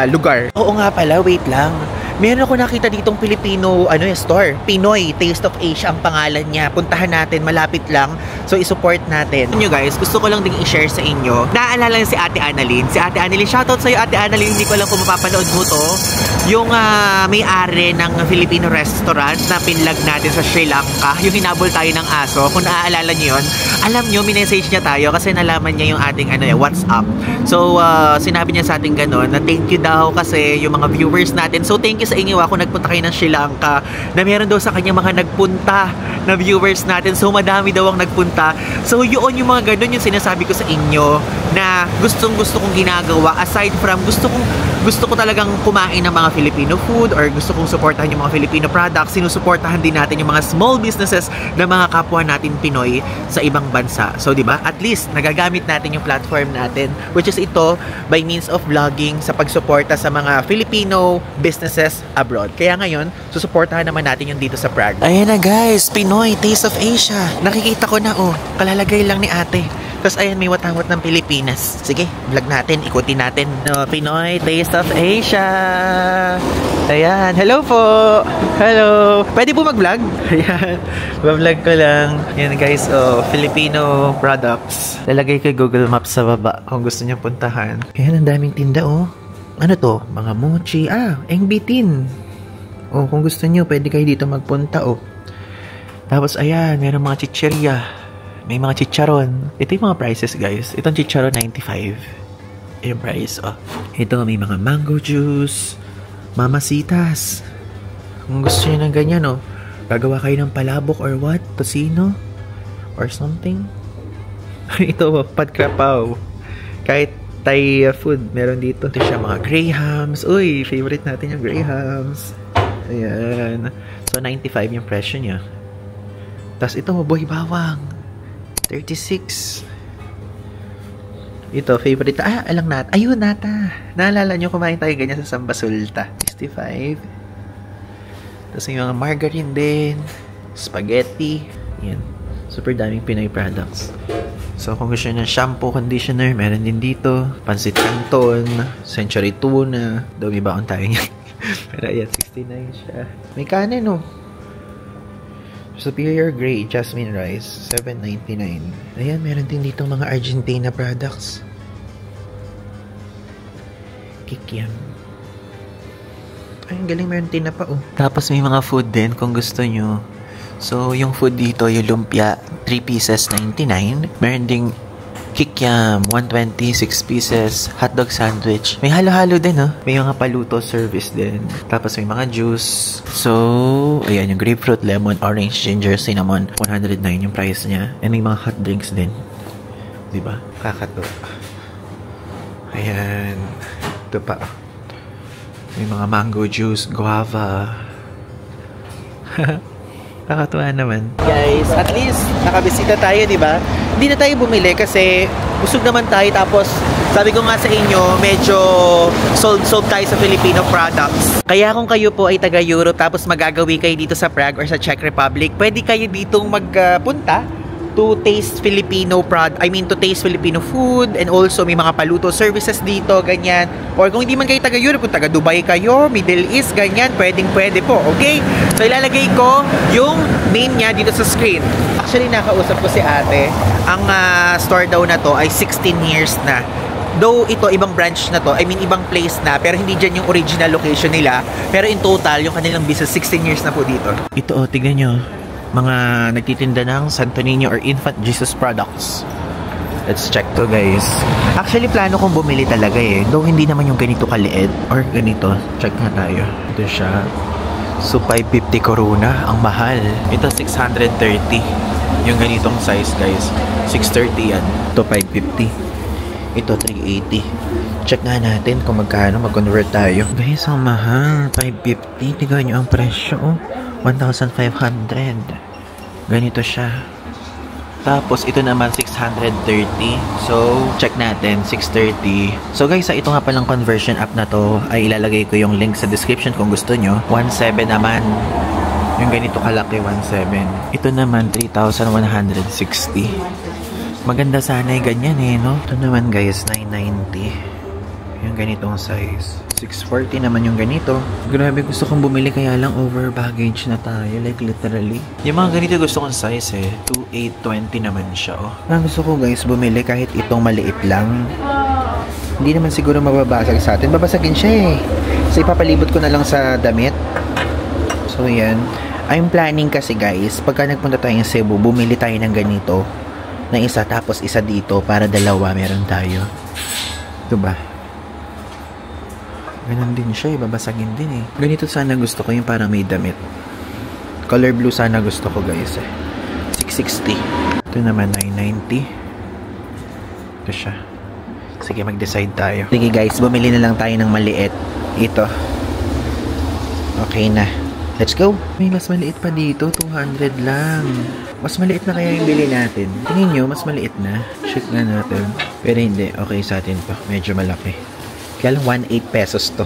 lugar. Oo nga pala, wait lang. Meron ako nakita ditong Filipino store. Pinoy Taste of Asia ang pangalan niya. Puntahan natin, malapit lang. So, isupport natin. Nyo guys, gusto ko lang ding i-share sa inyo. Naaalala lang si Ate Annalyn. Si Ate Annalyn, shoutout sa'yo Ate Annalyn. Hindi ko alam kung mapapanood mo to. Yung may-ari ng Filipino restaurant na pinlag natin sa Sri Lanka. Yung hinabol tayo ng aso. Kung naaalala nyo yun, alam nyo, minessage niya tayo kasi nalaman niya yung ating WhatsApp. So, sinabi niya sa ating gano'n na thank you daw kasi yung mga viewers natin. So, thank you sa inyo kung nagpunta kayo ng Sri Lanka na meron daw sa kanya mga nagpunta na viewers natin. So, madami daw ang nagpunta. So, yun yung mga ganun yung sinasabi ko sa inyo na gusto kong ginagawa aside from gusto ko talagang kumain ng mga Filipino food or gusto kong supportahan yung mga Filipino products. Sinusuportahan din natin yung mga small businesses na mga kapwa natin Pinoy sa ibang bansa. So, di ba? At least, nagagamit natin yung platform natin which is ito by means of vlogging sa pagsuporta sa mga Filipino businesses abroad. Kaya ngayon, susuportahan naman natin yung dito sa Prague. Ayan na guys, Pinoy Taste of Asia. Nakikita ko na kalalagay lang ni ate. Tapos ayan, may watawat ng Pilipinas. Sige, vlog natin, ikutin natin. Pinoy Taste of Asia. Ayan, hello po. Hello. Pwede po mag-vlog? Ayan, vlog ko lang. Ayan guys, Filipino products. Lalagay ko Google Maps sa baba kung gusto niyo puntahan. Ayan, ang daming tinda Ano to? Mga mochi. Engbitin. Kung gusto niyo, pwede kayo dito magpunta Tapos ayan, meron mga chichirya. May mga chicharon. Ito yung mga prices guys. Itong chicharon 95. Yung price Ito may mga mango juice. Mamasitas. Kung gusto niyo ng ganyan gagawa kayo ng palabok or what? Tocino? Or something? Ito padkrapaw. Kahit Thai food meron dito. Ito siya mga grahams. Uy, favorite natin yung grahams. Ayan. So 95 yung presyo niya. Tapos ito boy bawang. 36. Ito, favorite. Alang nata. Ayun, nata. Naalala nyo, kumain tayo ganyan sa Sambasulta. 65. Tapos yung mga margarine din. Spaghetti. Yan. Super daming Pinoy products. So, kung gusto nyo ng shampoo, conditioner, meron din dito. Pansit Canton. Century Tuna. Dumi baon tayo niya. Pero ayan, 69 siya. May kanin, Superior Grey Jasmine Rice, $7.99. Ayan, meron din dito mga Argentina products. Kikiam. Ay, ang galing, meron tinapa Tapos may mga food din kung gusto nyo. So, yung food dito, yung lumpia, 3 pieces, 99. Meron ding kikiam, 120, 6 pieces, hotdog sandwich. May halo-halo din, May mga paluto service din. Tapos may mga juice. So, ayan, yung grapefruit, lemon, orange, ginger, cinnamon. 109 yung price niya. And may mga hot drinks din. Diba? Kakatuwa. Ayan. Ito pa. May mga mango juice, guava. Kakatuwa naman. Guys, at least nakabisita tayo, di ba? Hindi na tayo bumili kasi busog naman tayo. Tapos, sabi ko nga sa inyo, medyo sold tayo sa Filipino products. Kaya kung kayo po ay taga-Europe tapos magagawi kayo dito sa Prague or sa Czech Republic, pwede kayo ditong magpunta to taste Filipino to taste Filipino food, and also may mga paluto services dito, ganyan. Or kung hindi man kayo taga-Europe, kung taga-Dubai kayo, Middle East, ganyan, pwede po, okay? So, ilalagay ko yung name niya dito sa screen. Actually, nakausap ko si ate. Ang store daw na to ay 16 years na. Though ito, ibang branch na to, ibang place na, pero hindi dyan yung original location nila. Pero in total, yung kanilang business, 16 years na po dito. Ito, tignan nyo. Mga nagtitinda ng Santo Niño or Infant Jesus products. Let's check to guys. Actually, plano kong bumili talaga though hindi naman yung ganito kaliit or ganito. Check nga tayo. Ito siya. So, 550 koruna. Ang mahal. Ito, 630. Yung ganitong size guys. 630 yan. Ito, 550. Ito, 380. Check nga natin kung magkano mag-convert tayo. Guys, ang mahal. 550. Tignan nyo ang presyo. 1,500. Ganito siya. Tapos, ito naman 630. So, check natin. 630. So, guys, ito nga palang conversion app na to, ay ilalagay ko yung link sa description kung gusto nyo. 1,700 naman. Yung ganito kalaki, 1,700. Ito naman, 3,160. Maganda sana ganyan no? Ito naman, guys, 990. Yung ganitong size. 640 naman yung ganito. Grabe, gusto kong bumili kaya lang over baggage na tayo. Like literally. Yung mga ganito gusto kong size eh. 2820 naman siya oh. Parang gusto ko guys bumili kahit itong maliit lang. Hindi naman siguro mababasag sa atin. Babasagin siya eh. So ipapalibot ko na lang sa damit. So yan. I'm planning kasi guys, pagka nagpunta tayo ng Cebu, bumili tayo ng ganito. Na isa tapos isa dito para dalawa meron tayo. Diba? Ganon din siya, babasagin din eh. Ganito sana gusto ko yung parang may damit. Color blue sana gusto ko guys eh. 660. Ito naman 990. Ito siya. Sige, mag-decide tayo. Sige guys, bumili na lang tayo ng maliit. Ito. Okay na. Let's go. May mas maliit pa dito. 200 lang. Mas maliit na kaya yung bili natin. Tingin nyo, mas maliit na. Check na natin. Pero hindi. Okay sa atin to. Medyo malaki. Kaya lang 1.8 pesos to.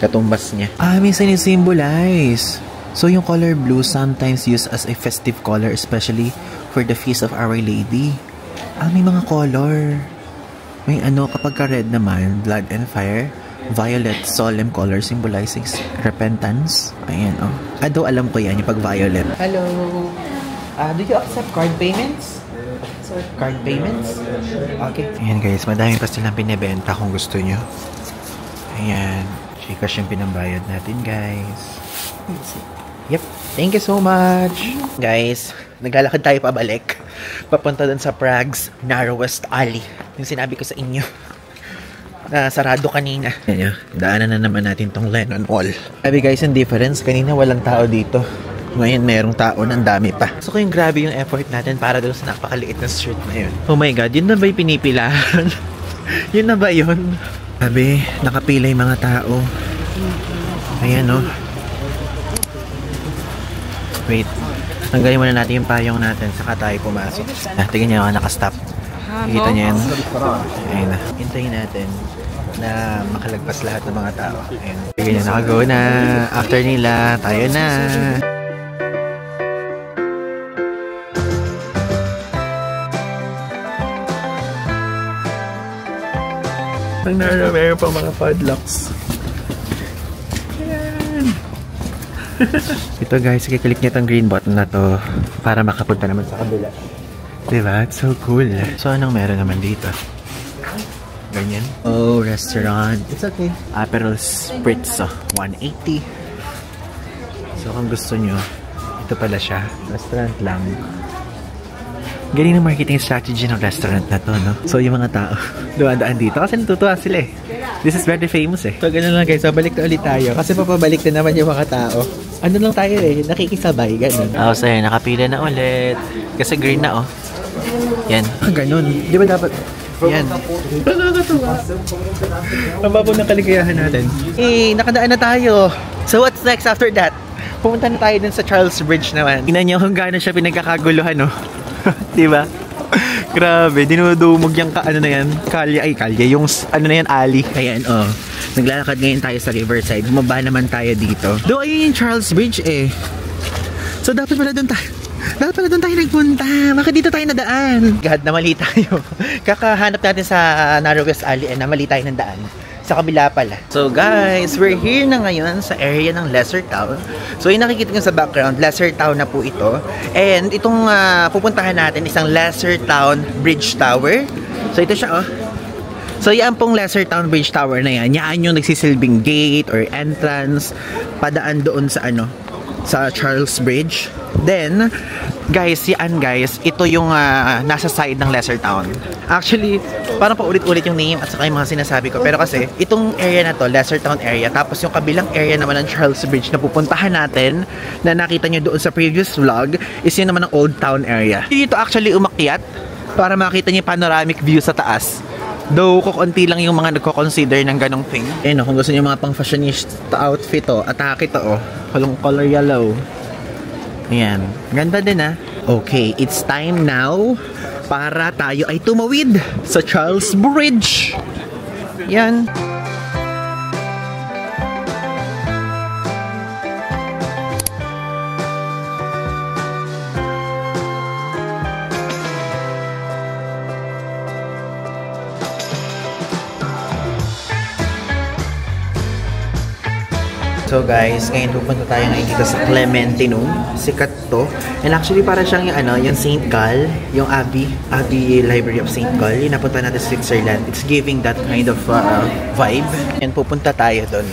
Katumbas niya. Ah, may sinisimbolize. So, yung color blue sometimes used as a festive color, especially for the Feast of Our Lady. Ah, may mga color. May ano, kapag ka-red naman, blood and fire. Violet, solemn color, symbolizing repentance. Ayan, oh. Ado, alam ko yan, yung pag-violet. Hello. Do you accept card payments? Card payments? Okay. Ayan guys, madami pa silang pinibenta kung gusto nyo. Ayan. Gcash yung pinambayad natin guys. Yep. Thank you so much. Guys, naglalakad tayo pabalik. Papunta dun sa Prague's narrowest alley. Yung sinabi ko sa inyo. Sarado kanina. Ayan, daanan na naman natin tong Lennon Mall. Sabi guys, yung difference, kanina walang tao dito. Ngayon merong tao, ng dami pa. So kung grabe yung effort natin para doon sa napakaliit na street na yun. Oh my god, yun na ba yung pinipilahan? Yun na ba yun? Sabi, nakapila yung mga tao. Ayan oh. Wait, tanggalin muna natin yung payong natin saka tayo pumasok. Tingnan nyo, nakastop. Kita nyo yan? Ayun na. Hintayin natin na makalagpas lahat ng mga tao. Ayun. Tingnan nyo, nakago na. After nila, tayo na. Ang meron pa mga padlocks. Ayan. Ito guys, kiklik nyo itong green button na to para makapunta naman sa kabila. Diba? It's so cool. So, anong meron naman dito? Ganyan. Oh, restaurant. It's okay. Aperol Spritz, 180. So, kung gusto nyo, ito pala siya. Restaurant lang. Galing ng marketing strategy ng restaurant na to, no? So, yung mga tao, dumadaan dito. Kasi natutuwa sila eh. This is very famous eh. So, ganun lang guys. So, balik na ulit tayo. Kasi papabalik na naman yung mga tao. Ano lang tayo eh. Nakikisabay. Ganun. Oh, so, nakapila na ulit. Kasi green na, oh. Yan. Ganun. Di ba dapat? Yan. Nakakatuwa. Ang babaw ng kaligayahan natin. Eh, nakadaan na tayo. So, what's next after that? Pumunta na tayo dun sa Charles Bridge naman. Tingnan nyo kung gaano siya pinagkakaguluhan, no? Diba? Grabe, dinudumog yung ano na yan, kalye, yung ano na yan, alley. Ayan, oh. Naglalakad ngayon tayo sa Riverside. Bumaba naman tayo dito. Do ayun yung Charles Bridge eh. So dapat pala doon tayo. Dapat pala doon tayo nagpunta. Bakit dito tayo nadaan? God, namali tayo. Kakahanap natin sa narrowest alley na mali tayo ng daan. Sa kabila pala. So guys, we're here na ngayon sa area ng Lesser Town. So yung nakikita nyo sa background, Lesser Town na po ito. And itong pupuntahan natin, isang Lesser Town Bridge Tower. So ito siya oh. So yan pong Lesser Town Bridge Tower na yan. Yan yung nagsisilbing gate or entrance. Padaan doon sa ano, sa Charles Bridge. Then, guys, yan guys, ito yung nasa side ng Lesser Town. Actually, parang paulit-ulit yung name at saka yung mga sinasabi ko. Pero kasi, itong area na to, Lesser Town area, tapos yung kabilang area naman ng Charles Bridge na pupuntahan natin, na nakita nyo doon sa previous vlog, is yun naman ng Old Town area. Dito actually umakyat para makita nyo yung panoramic view sa taas. Though, kukunti lang yung mga nagko-consider ng ganong thing. Eh no, kung gusto nyo mga pang fashionista outfit oh, atake to oh. Color yellow. Ayan. Ganda din ah. Okay, it's time now para tayo ay tumawid sa Charles Bridge. Yan. So guys, ngayon pupunta tayo ngayon dito sa Clementinum. Sikat to. And actually para siyang yung yung St. Gall, yung Abbey Library of St. Gall. Yung napunta natin sa Switzerland. It's giving that kind of vibe. And pupunta tayo doon.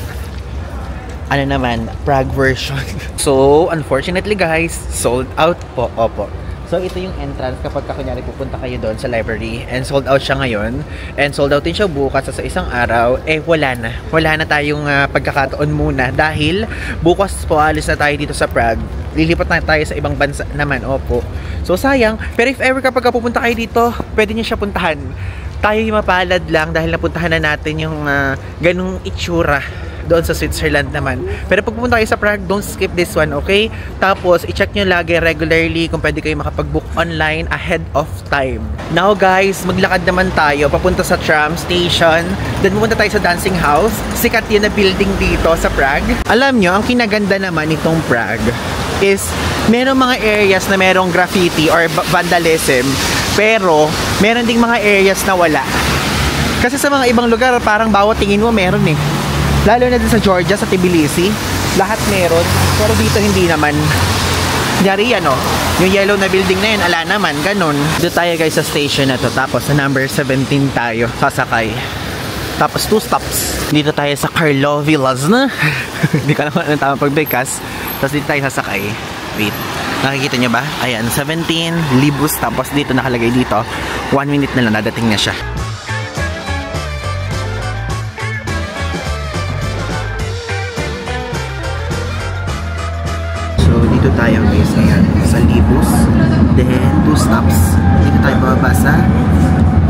Ano naman, Prague version. So, unfortunately guys, sold out po. Opo. So, ito yung entrance kapag kunyari pupunta kayo doon sa library. And sold out siya ngayon. And sold out din siya bukas sa isang araw. Eh, wala na. Wala na tayong pagkakataon muna. Dahil bukas po alis na tayo dito sa Prague. Lilipat na tayo sa ibang bansa naman. Opo. So, sayang. Pero if ever kapag pupunta kayo dito, pwede niyo siya puntahan. Tayo yung mapalad lang dahil napuntahan na natin yung ganung itsura doon sa Switzerland naman. Pero pag pupunta kayo sa Prague, don't skip this one, okay? Tapos, i-check nyo lagi regularly kung pwede kayo makapag-book online ahead of time. Now guys, maglakad naman tayo papunta sa tram station. Then pupunta tayo sa dancing house. Sikat yun na building dito sa Prague. Alam nyo, ang kinaganda naman itong Prague is merong mga areas na merong graffiti or vandalism. Pero, meron ding mga areas na wala. Kasi sa mga ibang lugar, parang bawat tingin mo meron eh. Lalo na din sa Georgia, sa Tbilisi, lahat meron. Pero dito hindi naman. Kunyari yan, yung yellow na building na yan, ala naman, ganun. Dito tayo guys sa station na to. Tapos sa number 17 tayo, sasakay. Tapos 2 stops. Dito tayo sa Karlovy Lazna. Hindi ka naman ang tamang pagbigkas. Tapos dito tayo sasakay. Wait, nakikita nyo ba? Ayan, 17 libus. Tapos dito nakalagay dito, 1 minute na lang, dadating na siya. Dito tayo guys ngayon sa Libus, then 2 stops. Dito tayo bababa sa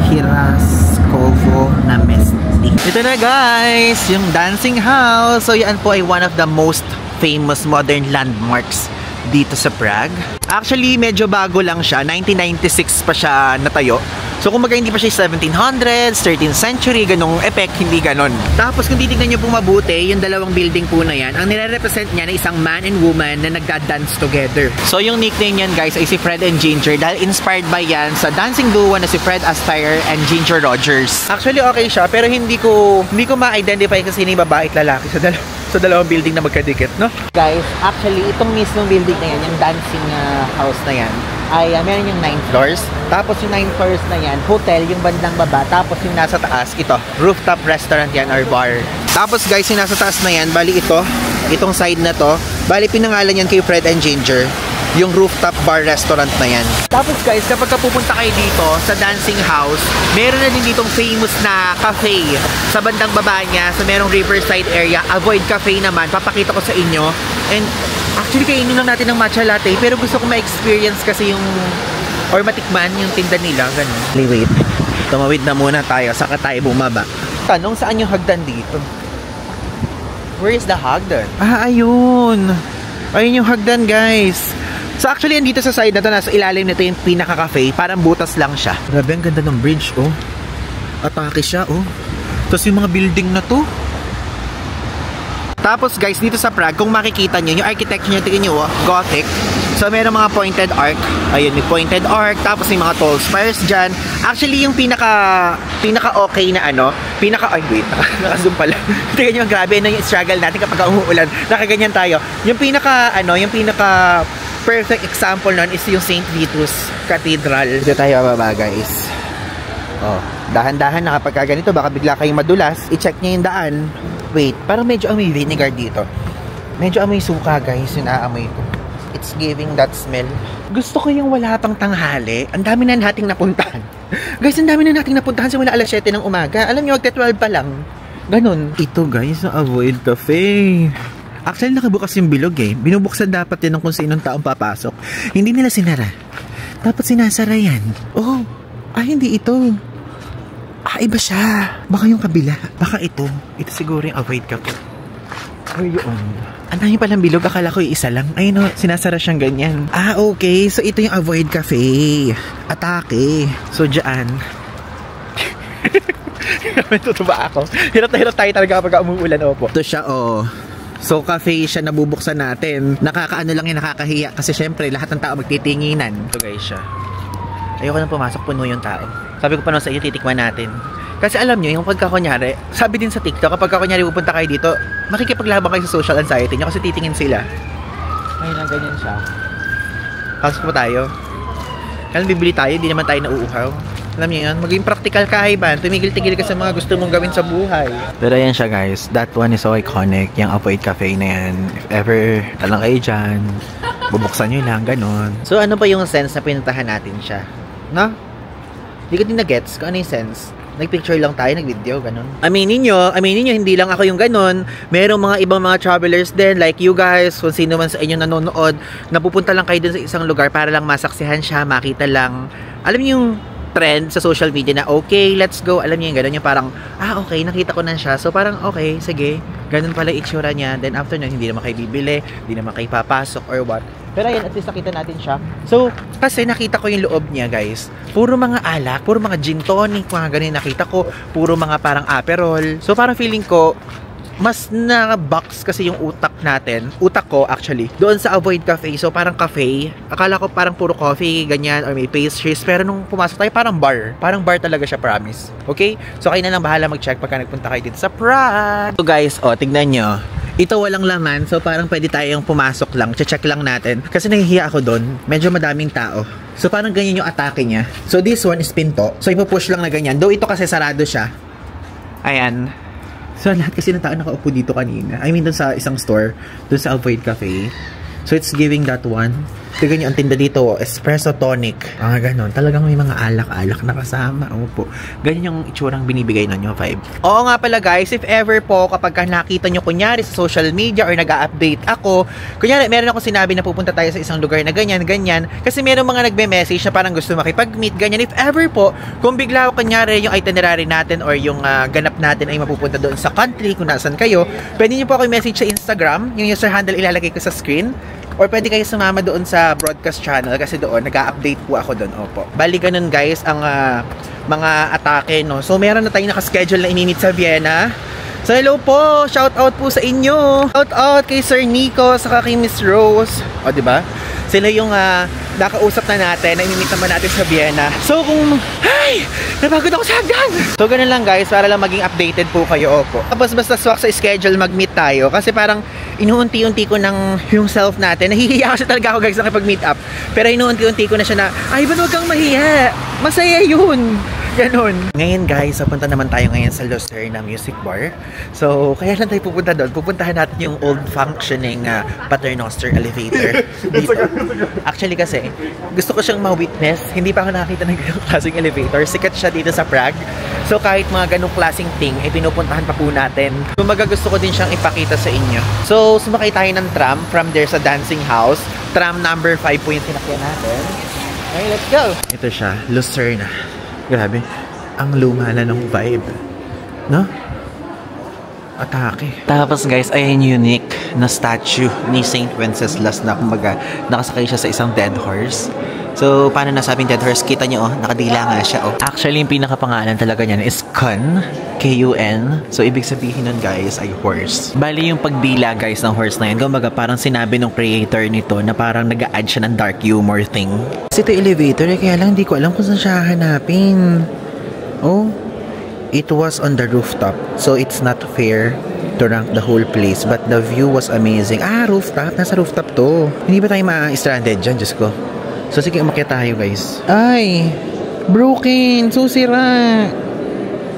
Hiraskovo na Mesti. Ito na guys, yung dancing house. So yan po ay one of the most famous modern landmarks dito sa Prague. Actually, medyo bago lang siya. 1996 pa siya natayo. So kumbaga hindi pa siya 1700s, 13th century, ganong effect, hindi ganon. Tapos kung titignan nyo po mabuti, yung dalawang building po na yan, ang nire-represent niya na isang man and woman na nagda-dance together. So yung nickname yan guys ay si Fred and Ginger dahil inspired by yan sa dancing duo na si Fred Astaire and Ginger Rogers. Actually okay siya pero hindi ko ma-identify kasi sino yung babae at lalaki sa dalawang building na magkadikit, no? Guys, actually itong mismong building na yan, yung dancing house na yan, ay meron yung 9 floors. Tapos yung 9 floors na yan, hotel, yung bandang baba. Tapos yung nasa taas, ito, rooftop restaurant yan or bar. Tapos guys, yung nasa taas na yan, bali itong side na to, bali pinangalan yan kay Fred and Ginger, yung rooftop bar restaurant na yan. Tapos guys, kapag pupunta kayo dito sa dancing house, meron na din ditong famous na cafe sa bandang baba niya, sa merong riverside area. Avoid Cafe naman, papakita ko sa inyo. And actually, kainin lang natin ng matcha latte, pero gusto ko ma-experience kasi yung or matikman yung tinda nila, ganun. Wait, tumawid na muna tayo, saka tayo bumaba. Tanong, saan yung hagdan dito? Where is the hagdan? Ah, ayun. Ayun yung hagdan, guys. So actually, andito sa side na to, nasa ilalim nito yung pinaka-cafe, parang butas lang siya. Grabe, ang ganda ng bridge, oh. Atake siya, oh. Tapos yung mga building na to. Tapos guys, dito sa Prague, kung makikita nyo, yung architecture nyo, tingin nyo, Gothic. So, meron mga pointed arc. Ayun, may pointed arc. Tapos may mga tall spires dyan. Actually, yung pinaka-okay na naka-zoom pala. Tingnan nyo, grabe na yung struggle natin kapag umuulan. Nakaganyan tayo. Yung pinaka-perfect example nun is yung St. Vitus Cathedral. Dito tayo bababa, guys. Oh, dahan-dahan na kapag ganito, baka bigla kayong madulas. I-check nyo yung daan. Wait, parang medyo amoy vinegar dito. Medyo amoy suka, guys, yung naamoy ko. It's giving that smell. Gusto ko yung wala pang tanghali. Ang dami na nating napuntahan. Guys, ang dami na nating napuntahan simula alas 7 ng umaga. Alam nyo, magte-12 pa lang. Ganon. Ito, guys, ang Avoid Cafe. Actually, nakabukas yung bilog eh. Binubuksan dapat din ng kung sinong taong papasok. Hindi nila sinara. Dapat sinasara yan. Oh, hindi ito. Iba siya. Baka yung kabila. Baka ito. Ito siguro yung Avoid Cafe. Or yun. Ang dami palang bilog. Akala ko yung isa lang. Ay no, sinasara siyang ganyan. Okay. So, ito yung Avoid Cafe. Atake. So, dyan. Tutuba ako. Hirap tayo talaga kapag umuulan. Opo. Ito siya, oh. So, cafe siya nabubuksan natin. Nakakaano lang yung nakakahiya. Kasi syempre, lahat ng tao magtitinginan. Ito guys siya. Ayoko nang pumasok, puno yung tao. Sabi ko pa naman sa iyo, titikman natin. Kasi alam nyo, yung pagkakunyari, sabi din sa TikTok, kapag kunyari pupunta kayo dito, makikipaglaban kayo sa social anxiety nyo kasi titingin sila. Ayun lang, ganyan siya. Pasok po tayo. Kaya bibili tayo, hindi naman tayo nauuhaw. Alam niyo yun, maging practical ka, Ivan. Tumigil-tigil ka sa mga gusto mong gawin sa buhay. Pero ayan siya, guys. That one is so iconic. Yung Apoid Cafe na yan. If ever talang kayo dyan, bubuksan nyo lang, ganon. So, ano pa yung sense na pinuntahan natin siya? No? Hindi ko din na-gets kung ano yung sense. Nag-picture lang tayo, nag-video, ganon. Aminin nyo, hindi lang ako yung ganon. Merong mga ibang mga travelers din, like you guys, kung sino man sa inyo nanonood, napupunta lang kayo dun sa isang lugar para lang masaksihan siya, makita lang. Alam niyo yung trend sa social media na okay, let's go. Alam niyo yung gano'n, yung parang okay, nakita ko na siya. So parang okay, sige, ganun pala itsura niya. Then after nun, hindi naman kayo bibili, hindi naman kayo papasok or what. Pero ayun, at least nakita natin siya. So, kasi nakita ko yung loob niya, guys. Puro mga alak, puro mga gin tonic, mga ganun nakita ko. Puro mga parang aperol. So parang feeling ko, mas na-box kasi yung utak ko actually, doon sa Avoid Cafe. So parang cafe, akala ko parang puro coffee, ganyan, or may pastries, pero nung pumasok tayo, parang bar talaga siya, promise. Okay? So kayo na lang bahala mag-check pagka nagpunta kayo dito sa Prague. So guys, tignan nyo, ito walang laman, so parang pwede tayong pumasok lang, check lang natin, kasi nahihiya ako doon, medyo madaming tao. So parang ganyan yung atake niya. So this one is pinto, so ipupush lang na ganyan, though ito kasi sarado siya. Ayan. So, lahat kasi ng tao nakaupo dito kanina. I mean, dun sa isang store. Dun sa Avoid Cafe. So, it's giving that one. Tignan nyo, ang tinda dito, espresso tonic. Ganon. Talagang may mga alak-alak na kasama. Opo. Ganyan yung itsurang binibigay nun yung vibe. Oo nga pala guys, if ever po, kapag nakita nyo kunyari sa social media or nag-update ako, kunyari, meron ako sinabi na pupunta tayo sa isang lugar na ganyan. Kasi meron mga nagbe-message na parang gusto makipag-meet, ganyan. If ever po, kung bigla kunyari yung itinerary natin or yung ganap natin ay mapupunta doon sa country, kung nasan kayo, pwede nyo po ako i-message sa Instagram. Yung user handle ilalagay ko sa screen. Or pwede kayo sumama doon sa broadcast channel kasi doon nag-a-update po ako doon. Opo. Bali ganun guys ang mga atake, no. So meron na tayong naka-schedule na imi-meet sa Vienna. So hello po, shout out po sa inyo. Shout out kay Sir Nico saka kay Miss Rose. O di ba? Sila yung nakausap na natin, na imi-meet naman natin sa Vienna. So kung napagod ako sa hagdan. So ganun lang guys, para lang maging updated po kayo. Opo. Tapos basta swak sa schedule, mag-meet tayo kasi parang inuunti-unti ko ng yung self natin. Nahihiya kasi talaga ako guys nakipag-meet up. Pero inuunti-unti ko na siya na, Ivan, huwag kang mahiya. Masaya yun. Ganon. Ngayon guys, papunta naman tayo ngayon sa Lucerna Music Bar. So, kaya lang tayo pupunta doon. Pupuntahan natin yung old functioning Paternoster elevator dito. Actually kasi, gusto ko siyang ma-witness. Hindi pa ako nakakita ng ganong klaseng elevator. Sikat siya dito sa Prague. So, kahit mga ganong klaseng thing, pinupuntahan pa po natin. Kumaga gusto ko din siyang ipakita sa inyo. So, sumakay tayo ng tram from there sa Dancing House. Tram number 5 po yung sinakyan natin. Okay, let's go! Ito siya, Lucerna. Grabe, ang luma na ng vibe, no? Atake. Tapos guys, ayan unique na statue ni Saint Wenceslas na kumbaga nakasakay siya sa isang dead horse. So, paano nasabing dead horse? Kita nyo, nakadila nga siya, Actually, yung pinakapangalan talaga niyan is Kun. K-U-N. So, ibig sabihin nun, guys, ay horse. Bali, yung pagdila, guys, ng horse na yan, kumbaga parang sinabi ng creator nito na parang nag-a-add siya ng dark humor thing. Kasi ito elevator, kaya lang hindi ko alam kung saan siya hanapin. It was on the rooftop. So, it's not fair to rank the whole place. But the view was amazing. Rooftop. Nasa rooftop to. Hindi ba tayo ma-stranded dyan? Diyos ko. So, sige, umakyat tayo, guys. Ay! Broken! Susira!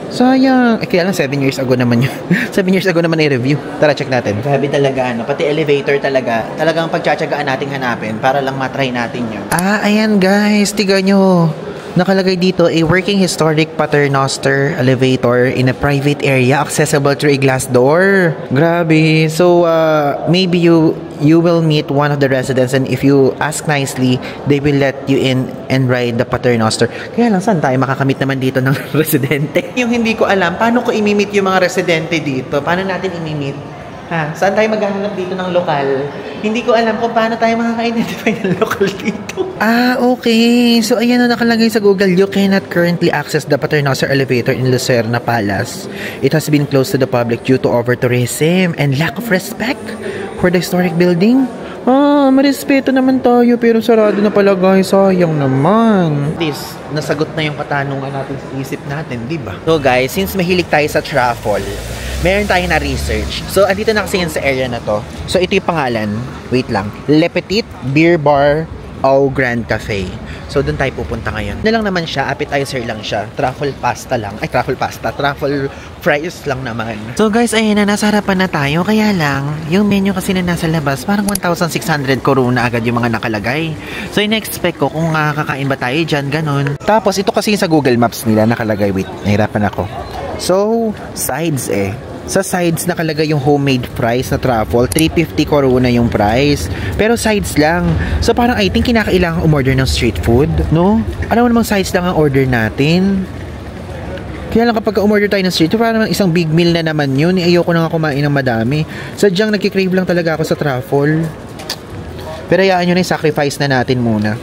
Sayang! Kaya lang 7 years ago naman yun. 7 years ago naman i-review. Tara, check natin. Grabe talaga, pati elevator talaga. Talagang pagtsatsagaan nating hanapin para lang matry natin yun. Ayan, guys. Tiga nyo. Nakalagay dito, a working historic Paternoster elevator in a private area accessible through a glass door. Grabe. So, maybe you will meet one of the residents and if you ask nicely, they will let you in and ride the Paternoster. Kaya lang, saan tayo makakamit naman dito ng residente? Yung hindi ko alam, paano ko imi-meet yung mga residente dito? Paano natin imi-meet? Saan tayo maghahanap dito ng lokal? Hindi ko alam kung paano tayo makaka-identify ng lokal dito. Okay. So, ayan na nakalagay sa Google. You cannot currently access the Paternoster elevator in Lucerna Palace. It has been closed to the public due to over-tourism and lack of respect for the historic building. Marespeto naman tayo pero sarado na pala guys. Sayang naman. At least, nasagot na yung katanungan natin sa isip natin, di ba? So guys, since mahilig tayo sa truffle, meron tayo na research. So, andito na kasi yan sa area na to. So, ito yung pangalan. Wait lang. Le Petit Beer Bar au Grand Cafe. So, doon tayo pupunta ngayon. Ano lang naman siya, appetizer lang siya. Truffle pasta lang. Ay, truffle pasta. Truffle fries lang naman. So, guys, ayun na, nasa harapan na tayo. Kaya lang, yung menu kasi na nasa labas, parang 1,600 korona agad yung mga nakalagay. So, in-expect ko kung kakain ba tayo dyan, ganun. Tapos, ito kasi sa Google Maps nila nakalagay. Wait, nahirapan ako. So, sides Sa sides nakalagay yung homemade fries na truffle. 350 korona yung price. Pero sides lang. So parang I think kinakailangan umorder ng street food, no? Alam mo namang sides lang ang order natin. Kaya lang kapag umorder tayo ng street food, parang isang big meal na naman yun. Ayoko na nga kumain ng madami. Sadyang nagkikrave lang talaga ako sa truffle. Pero hayaan nyo na yung sacrifice na natin muna.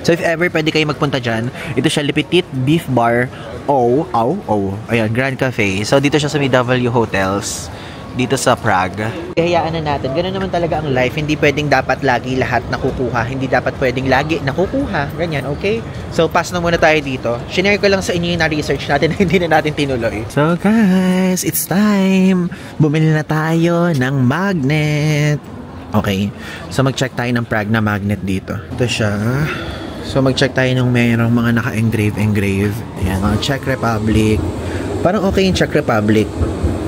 So if ever pwede kayo magpunta dyan, ito siya Le Petit Beef Bar ayan, Grand Cafe. So dito siya sa may W Hotels dito sa Prague. Hayaan na natin. Ganun naman talaga ang life. Hindi pwedeng dapat lagi lahat nakukuha. Hindi dapat pwedeng lagi nakukuha. Ganyan, okay? So pass na muna tayo dito. Shinare ko lang sa inyo yung na-research natin na hindi na natin tinuloy. So guys, it's time. Bumili na tayo ng magnet. Okay. So mag-check tayo ng Prague na magnet dito. Ito siya. So, mag-check tayo nung mayroong mga naka-engrave. Ayan, mga Czech Republic. Parang okay yung Czech Republic.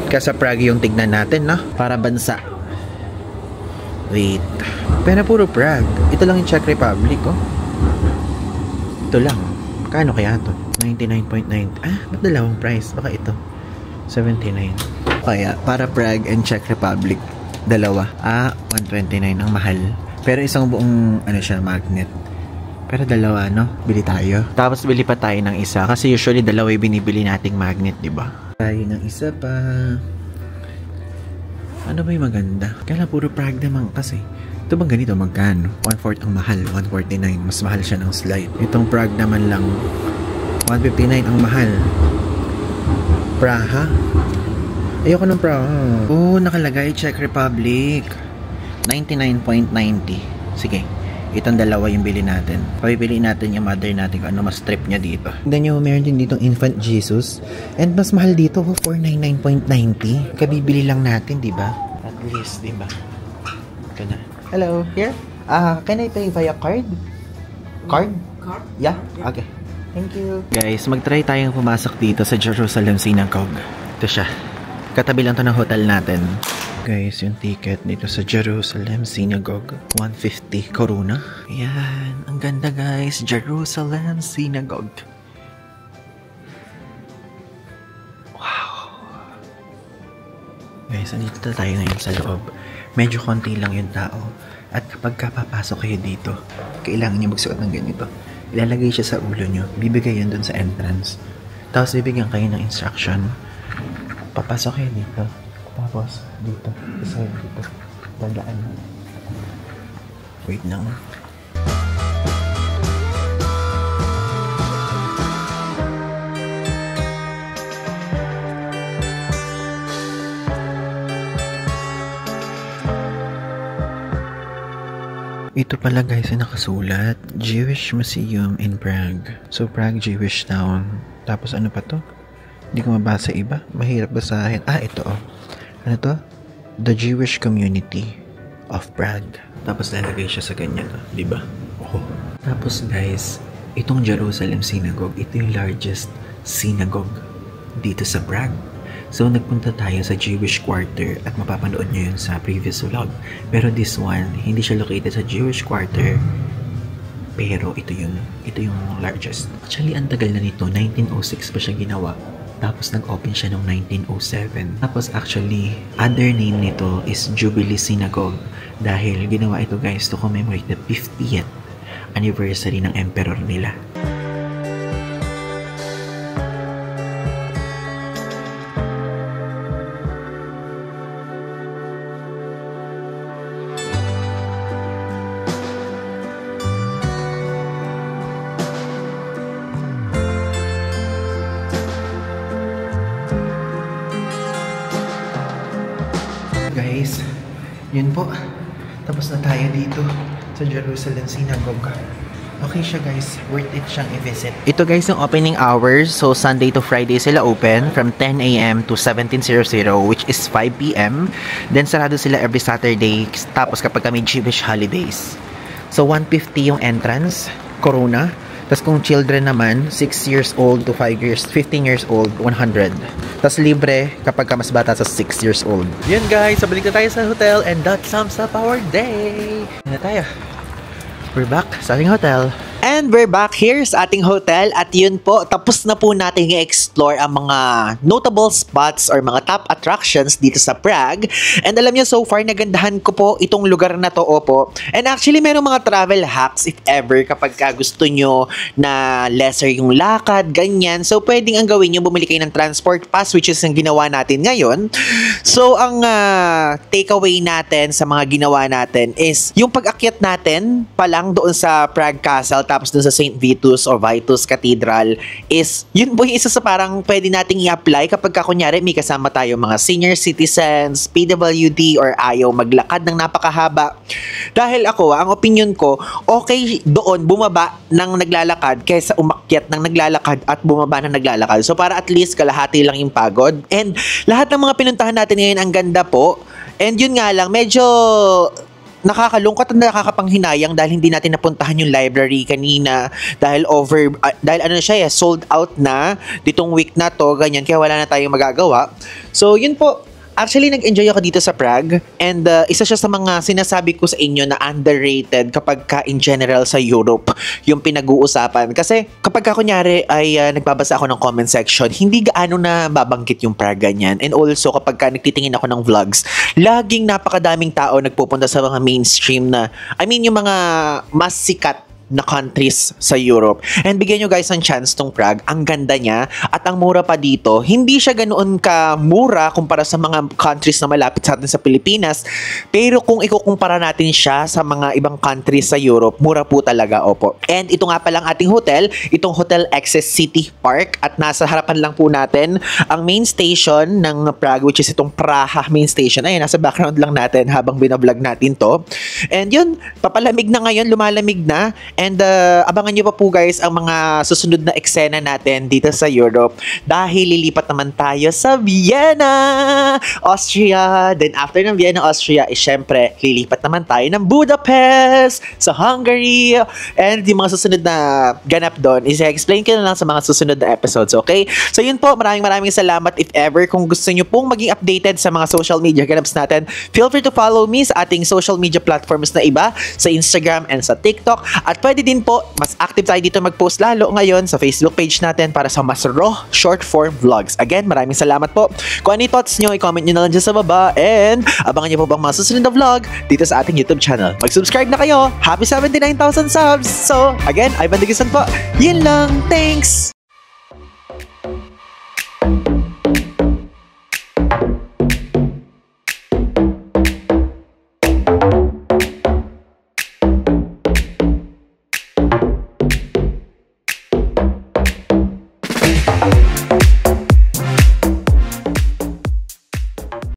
Kasi Prague yung tignan natin, no? Para bansa. Wait. Pero puro Prague. Ito lang yung Czech Republic, oh. Ito lang. Kano kaya to? 99.9. Ba't dalawang price? Baka ito. 79. Kaya, para Prague and Czech Republic. Dalawa. 129 ang mahal. Pero isang buong, siya, magnet. Pero dalawa, no? Bili tayo. Tapos bili pa tayo ng isa. Kasi usually dalawa yung binibili nating magnet, di ba? Tayo ng isa pa. Ano ba yung maganda? Kaya puro Prague naman kasi. Ito bang ganito? Magkano? 1/4 ang mahal. 149. Mas mahal siya ng slide. Itong Prague naman lang. 159 ang mahal. Praha? Ayoko ng Praha. Nakalagay Czech Republic. 99.90. Sige. Itong dalawa yung bili natin. Pabibili natin yung mother natin kung ano mas trip niya dito. Then yung meron din ditong Infant Jesus. And mas mahal dito, 499.90. Kabibili lang natin, di ba? At least, di ba? Ito na. Hello, here? Can I pay via card? Card? Card? Yeah? Okay. Thank you. Guys, mag-try tayong pumasok dito sa Jerusalem Synagogue. Ito siya. Katabi lang to ng hotel natin. Guys, yung ticket dito sa Jerusalem Synagogue, 150 koruna. Ayan, ang ganda guys, Jerusalem Synagogue. Wow! Guys, andito tayo ngayon sa loob. Medyo konti lang yung tao. At kapag papasok kayo dito, kailangan nyo magsuot ng ganito. Ilalagay siya sa ulo nyo, bibigay yan dun sa entrance. Tapos bibigyan kayo ng instruction. Papasok kayo dito. Tapos, dito. Isa dito. Tandaan mo. Wait lang. Ito pala guys ay nakasulat. Jewish Museum in Prague. So, Prague Jewish Town. Tapos ano pa to? Hindi ko mabasa iba. Mahirap basahin. Ito oh. Ano to? The Jewish Community of Prague. Tapos lalagay siya sa ganyan, di ba? Tapos guys, itong Jerusalem Synagogue, ito yung largest synagogue dito sa Prague. So nagpunta tayo sa Jewish Quarter at mapapanood nyo yun sa previous vlog. Pero this one, hindi siya located sa Jewish Quarter. Pero ito yung largest. Actually, ang tagal na nito, 1906 pa siya ginawa. Tapos nag-open siya noong 1907. Tapos actually, other name nito is Jubilee Synagogue. Dahil ginawa ito guys to commemorate the 50th anniversary ng emperor nila. Guys, yun po. Tapos Tapos na tayo dito sa Jerusalem Synagogue. Okay siya guys, worth it siyang i-visit. Ito guys yung opening hours. So Sunday to Friday sila open from 10 a.m. to 17:00, which is 5 p.m. Then sarado sila every Saturday. Tapos kapag kami Jewish holidays. So 150 yung entrance, Corona. Tapos kung children naman, 6 years old to 5 years, 15 years old, 100. Tapos libre kapag ka mas bata sa 6 years old. Yun guys, so balik na tayo sa hotel and that sums up our day. Yan na tayo. We're back sa ating hotel. And we're back here sa ating hotel at yun po, tapos na po natin i-explore ang mga notable spots or mga top attractions dito sa Prague. And alam niyo, so far nagandahan ko po itong lugar na to, opo. And actually, merong mga travel hacks if ever kapag gusto nyo na lesser yung lakad, ganyan. So pwedeng ang gawin nyo, bumili kayo ng transport pass, which is ang ginawa natin ngayon. So ang takeaway natin sa mga ginawa natin is yung pag-akyat natin pa lang doon sa Prague Castle tapos dun sa St. Vitus or Vitus Cathedral is, yun po yung isa sa parang pwede nating i-apply kapag kunyari may kasama tayo mga senior citizens, PWD, or ayaw maglakad ng napakahaba. Dahil ako, ang opinion ko, okay doon bumaba ng naglalakad kaysa umakyat ng naglalakad at bumaba ng naglalakad. So para at least kalahati lang yung pagod. And lahat ng mga pinuntahan natin ngayon, ang ganda po. And yun nga lang, medyo nakakalungkot at nakakapanghinayang dahil hindi natin napuntahan yung library kanina dahil dahil ano siya, sold out na ditong week na to, ganyan, kaya wala na tayong magagawa. So yun po, actually nag-enjoy ako dito sa Prague and isa siya sa mga sinasabi ko sa inyo na underrated kapag ka in general sa Europe yung pinag-uusapan. Kasi kapag ka kunyari ay nagbabasa ako ng comment section, hindi gaano na babanggit yung Prague ganyan. And also kapag ka nagtitingin ako ng vlogs, laging napakadaming tao nagpupunta sa mga mainstream na, I mean yung mga mas sikat na countries sa Europe. And bigyan nyo guys ng chance tong Prague. Ang ganda niya at ang mura pa dito. Hindi siya ganoon ka mura kumpara sa mga countries na malapit sa atin sa Pilipinas. Pero kung ikukumpara natin siya sa mga ibang countries sa Europe, mura po talaga, opo. And ito nga palang ating hotel, itong Hotel Excess City Park, at nasa harapan lang po natin ang main station ng Prague, which is itong Praha main station. Ayun, nasa background lang natin habang binablog natin to. And yun, papalamig na ngayon, lumalamig na. And abangan nyo pa po guys ang mga susunod na eksena natin dito sa Europe dahil lilipat naman tayo sa Vienna, Austria. Then after ng Vienna, Austria, syempre lilipat naman tayo ng Budapest sa Hungary. And yung mga susunod na ganap doon i-explain ko na lang sa mga susunod na episodes, okay? So yun po, maraming salamat. If ever kung gusto nyo pong maging updated sa mga social media ganaps natin, feel free to follow me sa ating social media platforms na iba, sa Instagram and sa TikTok. At pwede din po, mas active tayo dito mag-post lalo ngayon sa Facebook page natin para sa mas raw, short form vlogs. Again, maraming salamat po. Kung ano yung thoughts nyo, i-comment nyo na lang dyan sa baba. And abangan nyo po bang mga susunod na vlog dito sa ating YouTube channel. Mag-subscribe na kayo. Happy 79,000 subs! So, again, Ivan Digisan po. Yun lang. Thanks!